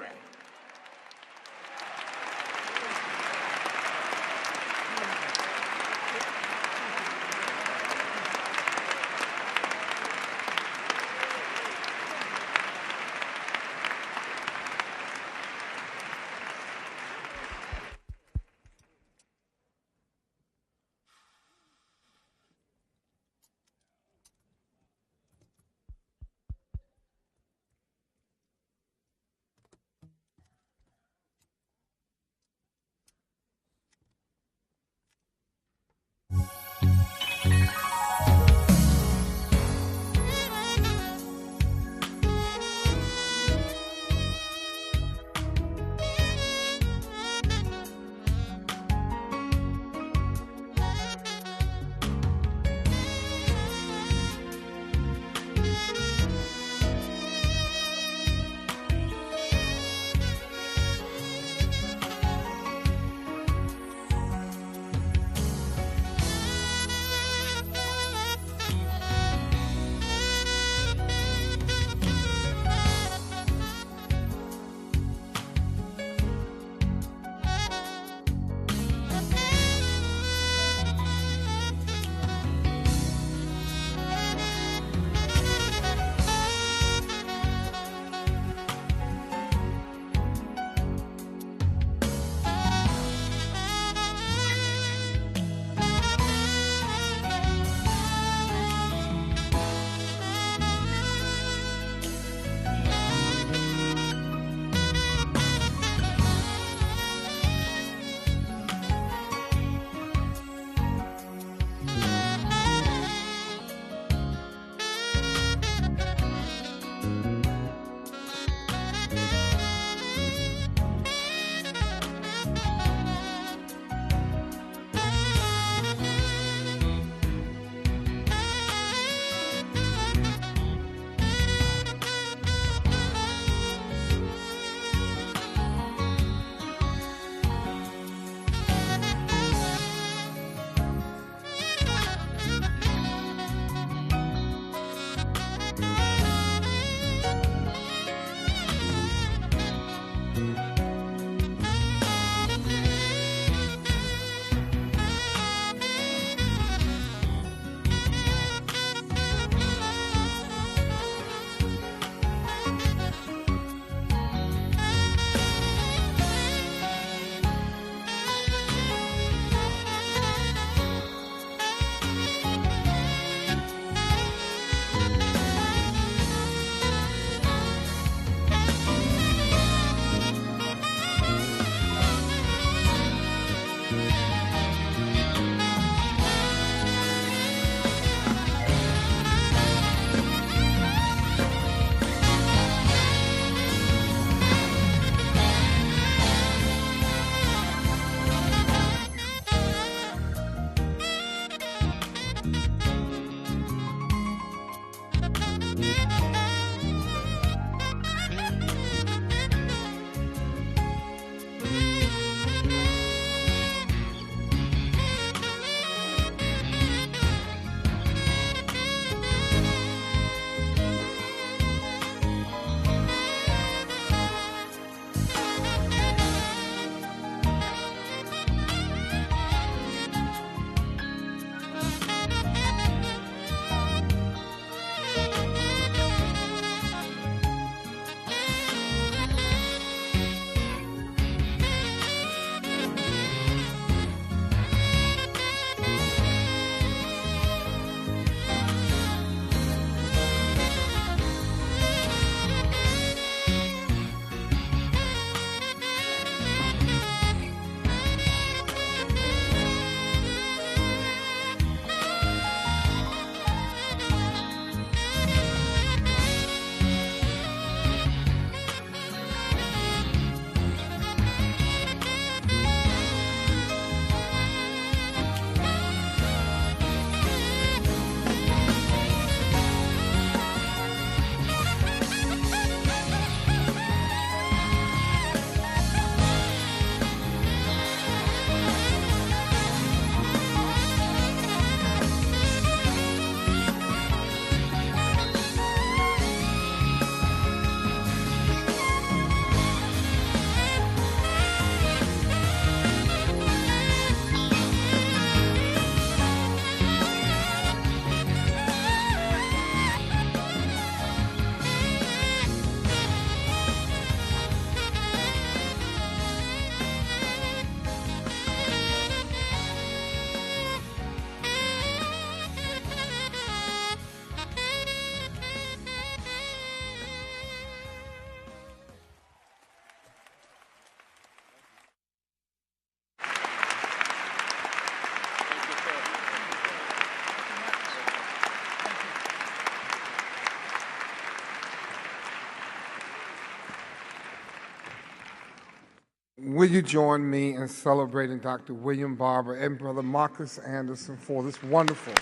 Will you join me in celebrating Dr. William Barber and Brother Marcus Anderson for this wonderful,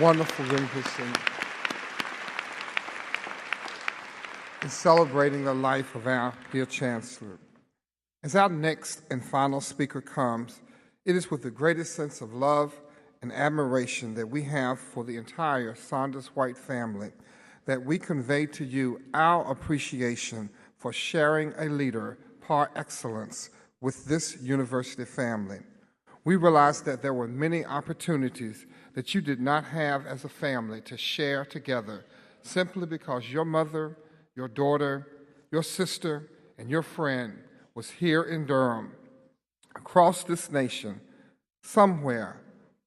wonderful rendition in celebrating the life of our dear Chancellor. As our next and final speaker comes, it is with the greatest sense of love and admiration that we have for the entire Saunders White family that we convey to you our appreciation for sharing a leader par excellence with this university family. We realize that there were many opportunities that you did not have as a family to share together simply because your mother, your daughter, your sister, and your friend was here in Durham, across this nation, somewhere,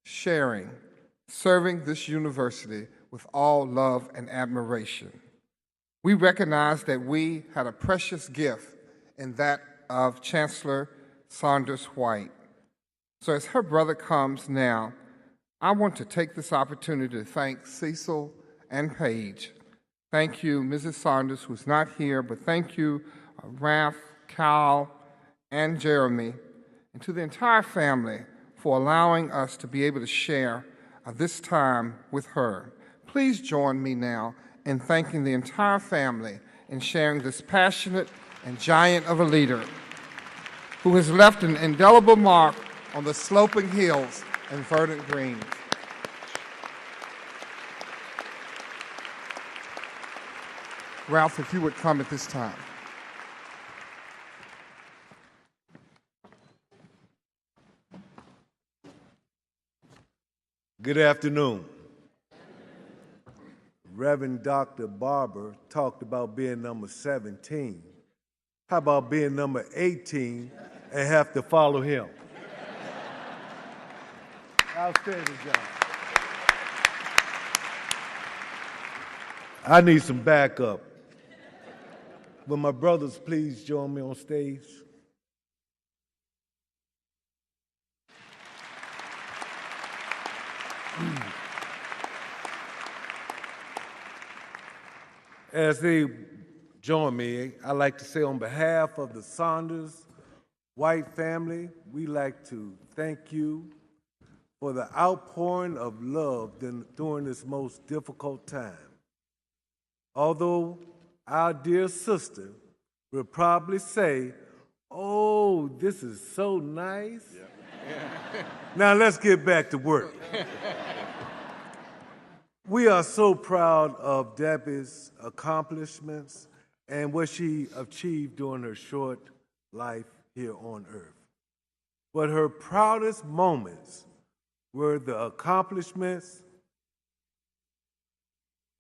sharing, serving this university with all love and admiration. We recognize that we had a precious gift in that of Chancellor Saunders White. So as her brother comes now, I want to take this opportunity to thank Cecil and Paige. Thank you, Mrs. Saunders, who's not here, but thank you, Ralph, Cal, and Jeremy, and to the entire family for allowing us to be able to share this time with her. Please join me now in thanking the entire family in sharing this passionate and giant of a leader who has left an indelible mark on the sloping hills and verdant greens. Ralph, if you would come at this time. Good afternoon. Reverend Dr. Barber talked about being number 17. How about being number 18 and have to follow him? Outstanding job. I need some backup. Will my brothers please join me on stage? As they join me, I'd like to say on behalf of the Saunders White family, we'd like to thank you for the outpouring of love during this most difficult time. Although our dear sister will probably say, "Oh, this is so nice." Yeah. Now let's get back to work. We are so proud of Debbie's accomplishments and what she achieved during her short life here on earth. But her proudest moments were the accomplishments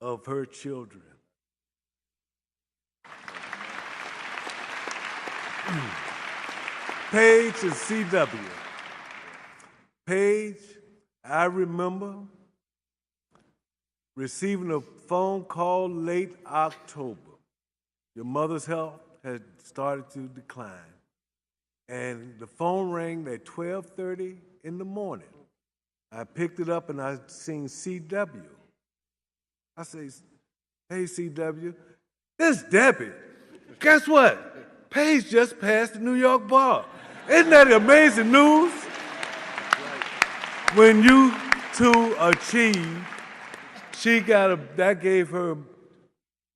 of her children. Paige and CW. Paige, I remember receiving a phone call late October. Your mother's health had started to decline. And the phone rang at 12:30 in the morning. I picked it up and I seen CW. I say, "Hey, CW, this is Debbie. Guess what? Paige just passed the New York bar. Isn't that amazing news?" When you two achieve, that gave her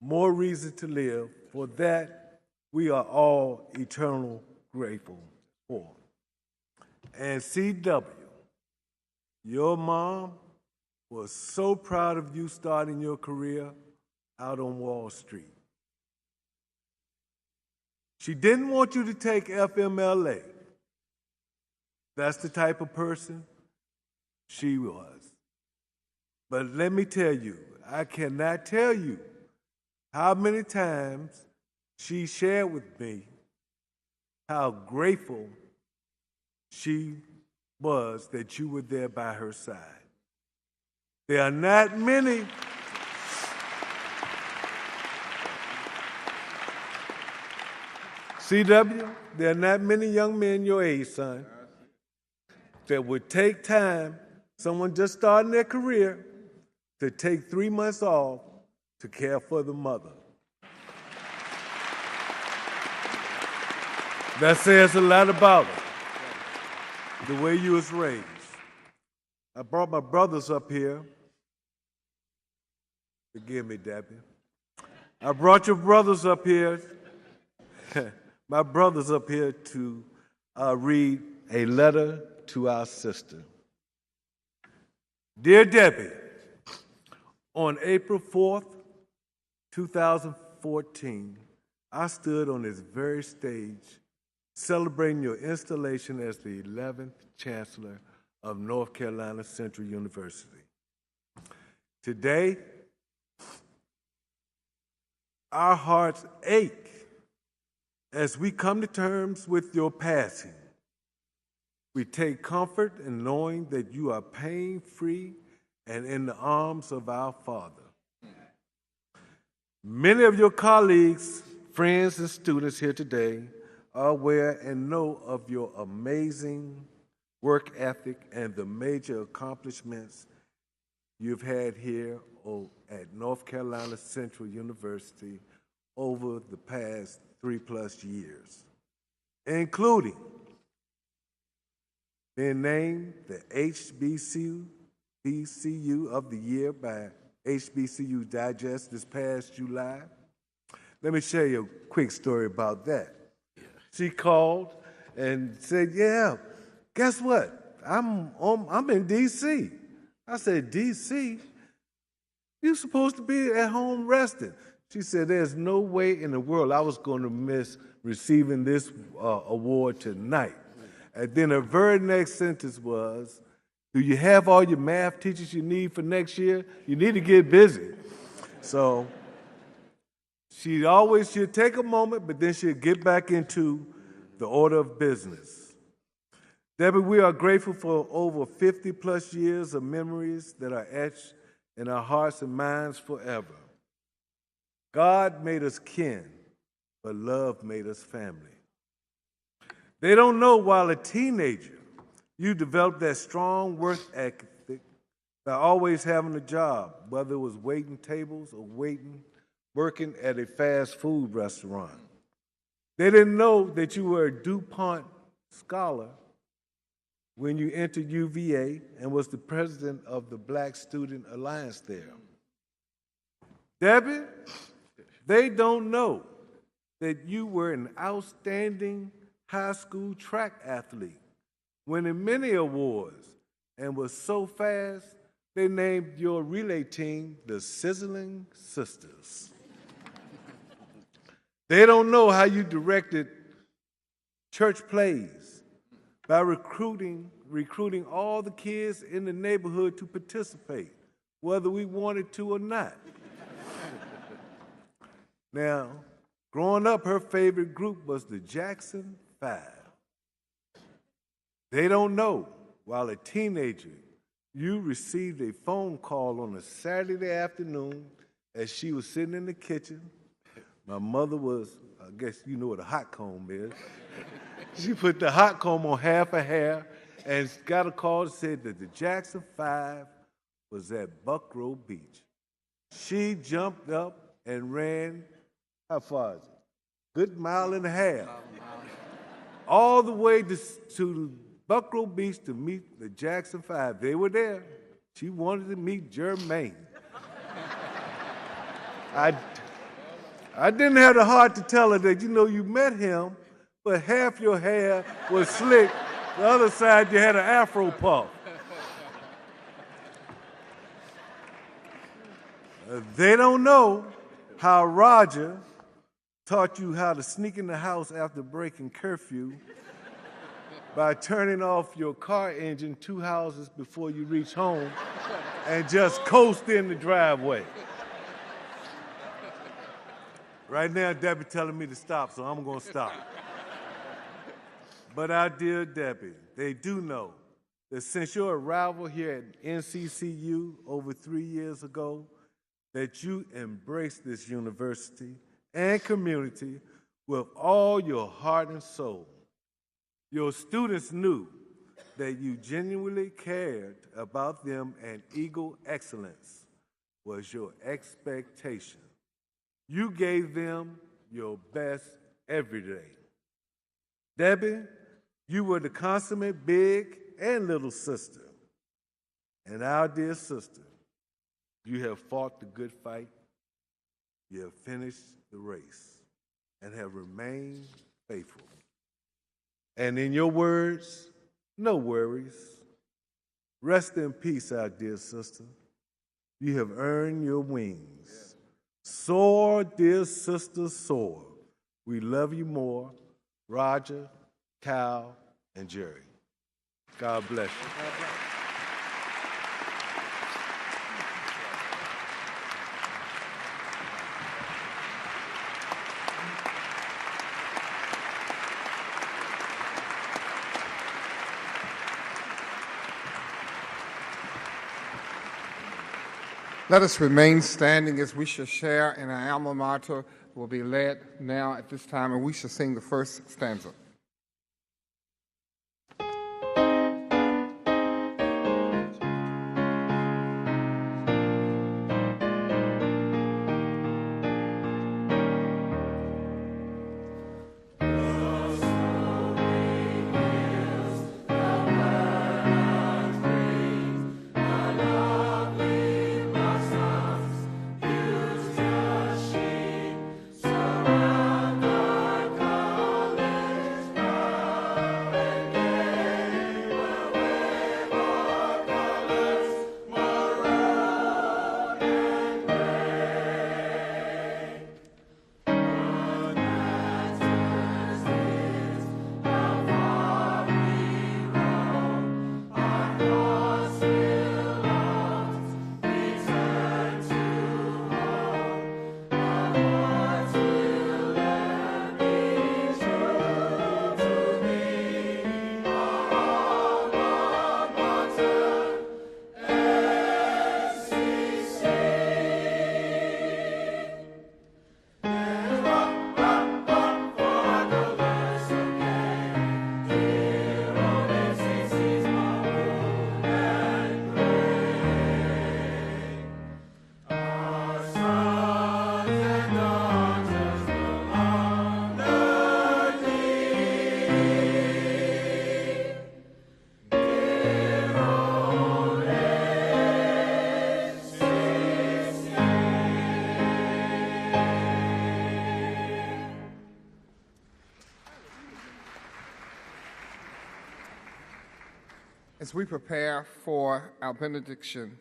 more reason to live. For that, we are all eternally grateful for. And CW, your mom was so proud of you starting your career out on Wall Street. She didn't want you to take FMLA. That's the type of person she was. But let me tell you, I cannot tell you how many times she shared with me how grateful she was that you were there by her side. There are not many CW, there are not many young men your age, son, that would take time, someone just starting their career, to take 3 months off to care for the mother. That says a lot about her, the way you was raised. I brought my brothers up here. Forgive me, Debbie. I brought your brothers up here, my brothers up here to read a letter to our sister. Dear Debbie, on April 4th, 2014, I stood on this very stage celebrating your installation as the 11th Chancellor of North Carolina Central University. Today, our hearts ache as we come to terms with your passing. We take comfort in knowing that you are pain-free and in the arms of our Father. Many of your colleagues, friends, and students here today are aware and know of your amazing work ethic and the major accomplishments you've had here at North Carolina Central University over the past 3+ years, including being named the HBCU of the Year by HBCU Digest this past July. Let me share you a quick story about that. She called and said, yeah, guess what? I'm in D.C. I said, D.C.? You're supposed to be at home resting. She said, there's no way in the world I was going to miss receiving this award tonight. And then her very next sentence was, do you have all your math teachers you need for next year? You need to get busy. So she'd take a moment, but then she'd get back into the order of business. Debbie, we are grateful for over 50+ years of memories that are etched in our hearts and minds forever. God made us kin, but love made us family. They don't know while a teenager, you developed that strong work ethic by always having a job, whether it was waiting tables or working at a fast food restaurant. They didn't know that you were a DuPont scholar when you entered UVA and was the president of the Black Student Alliance there. Debbie, they don't know that you were an outstanding high school track athlete, winning many awards, and was so fast, they named your relay team the Sizzling Sisters. They don't know how you directed church plays by recruiting all the kids in the neighborhood to participate, whether we wanted to or not. Now, growing up, her favorite group was the Jackson 5. They don't know, while a teenager, you received a phone call on a Saturday afternoon as she was sitting in the kitchen. My mother was, I guess you know what a hot comb is. She put the hot comb on half her hair and got a call that said that the Jackson 5 was at Buckrow Beach. She jumped up and ran, how far is it? Good mile and a half. All the way to Buckrow Beach to meet the Jackson 5. They were there. She wanted to meet Jermaine. I didn't have the heart to tell her that, you met him, but half your hair was slick. The other side, you had an afro puff. They don't know how Roger taught you how to sneak in the house after breaking curfew by turning off your car engine 2 houses before you reach home and just coast in the driveway. Right now, Debbie telling me to stop, so I'm going to stop. But our dear Debbie, they do know that since your arrival here at NCCU over 3 years ago, that you embraced this university and community with all your heart and soul. Your students knew that you genuinely cared about them, and Eagle excellence was your expectation. You gave them your best every day. Debbie, you were the consummate big and little sister. And our dear sister, you have fought the good fight, you have finished the race, and have remained faithful. And in your words, no worries. Rest in peace, our dear sister. You have earned your wings. Soar, dear sister, soar. We love you more. Roger, Cal, and Jerry. God bless you. Let us remain standing as we shall share in our alma mater will be led now at this time, and we shall sing the first stanza. As we prepare for our benediction,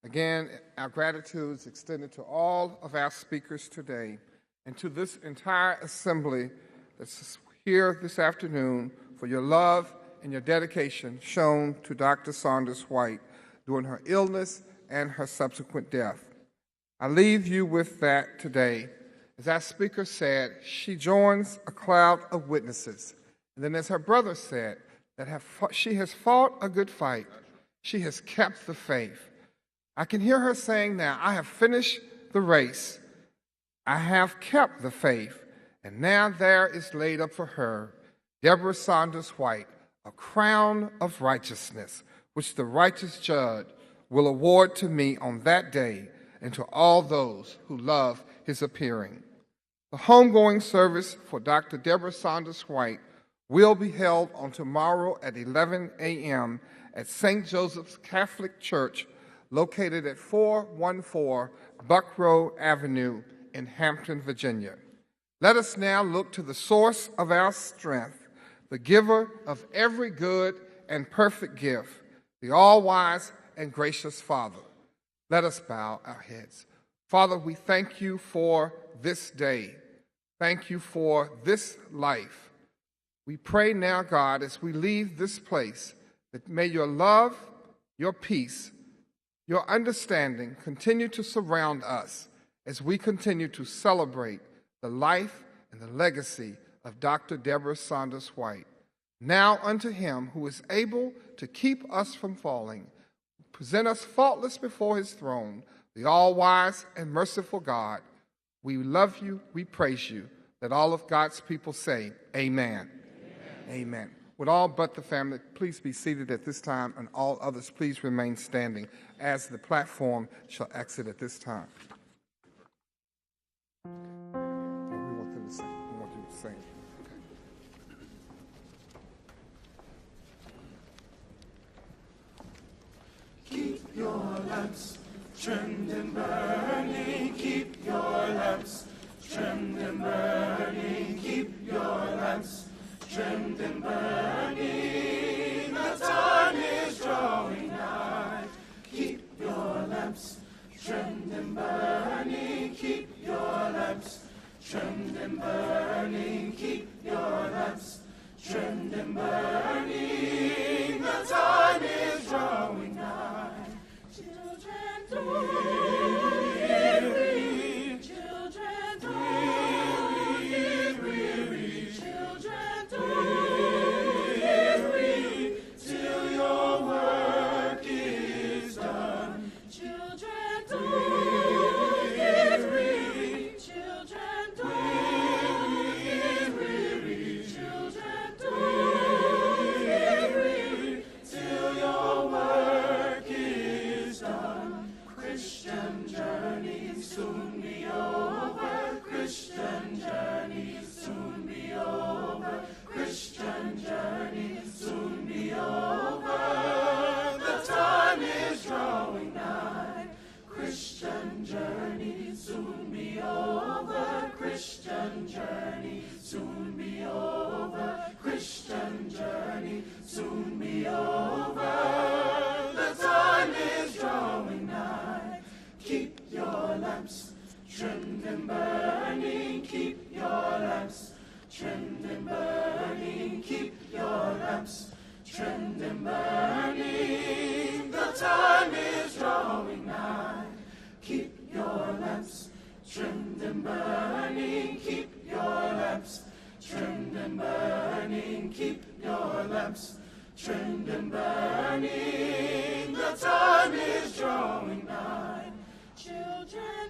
again, our gratitude is extended to all of our speakers today and to this entire assembly that's here this afternoon for your love and your dedication shown to Dr. Saunders White during her illness and her subsequent death. I leave you with that today. As our speaker said, she joins a cloud of witnesses. And then as her brother said, that she has fought a good fight. She has kept the faith. I can hear her saying now, I have finished the race. I have kept the faith. And now there is laid up for her, Debra Saunders White, a crown of righteousness, which the righteous judge will award to me on that day and to all those who love his appearing. The homegoing service for Dr. Debra Saunders White will be held on tomorrow at 11 a.m. at St. Joseph's Catholic Church, located at 414 Buckrow Avenue in Hampton, Virginia. Let us now look to the source of our strength, the giver of every good and perfect gift, the all-wise and gracious Father. Let us bow our heads. Father, we thank you for this day. Thank you for this life. We pray now, God, as we leave this place, that may your love, your peace, your understanding continue to surround us as we continue to celebrate the life and the legacy of Dr. Debra Saunders White. Now unto him who is able to keep us from falling, present us faultless before his throne, the all-wise and merciful God, we love you, we praise you. Let all of God's people say, amen. Amen. Would all but the family please be seated at this time, and all others please remain standing as the platform shall exit at this time. We want them to sing. We want you to sing. Okay. lamps trimmed and burning. Keep your lamps trimmed and burning. Keep your lamps trimmed and burning. The time is drawing nigh. Keep your lamps trimmed and burning. Keep your lamps trimmed and burning. Keep your lamps trimmed and burning. The time is drawing nigh. Children, weary, children, weary, children, weary, till your work is done. Children, weary, children, weary, children, weary, till your work is done. Christian journey soon be over. Christian journey soon be over. Christian journey soon be over. The time is drawing nigh. Christian journey soon be over. Christian journey soon be over. Christian journey soon be over. The time is drawing nigh. Keep your lamps trimmed and burning. Keep your lamps trimmed and burning. Keep your lamps trimmed and burning. The time is drawing nigh. Keep your lamps trimmed and burning. Keep your lamps trimmed and burning. Keep your lamps trimmed and burning. The time is drawing nigh. Children,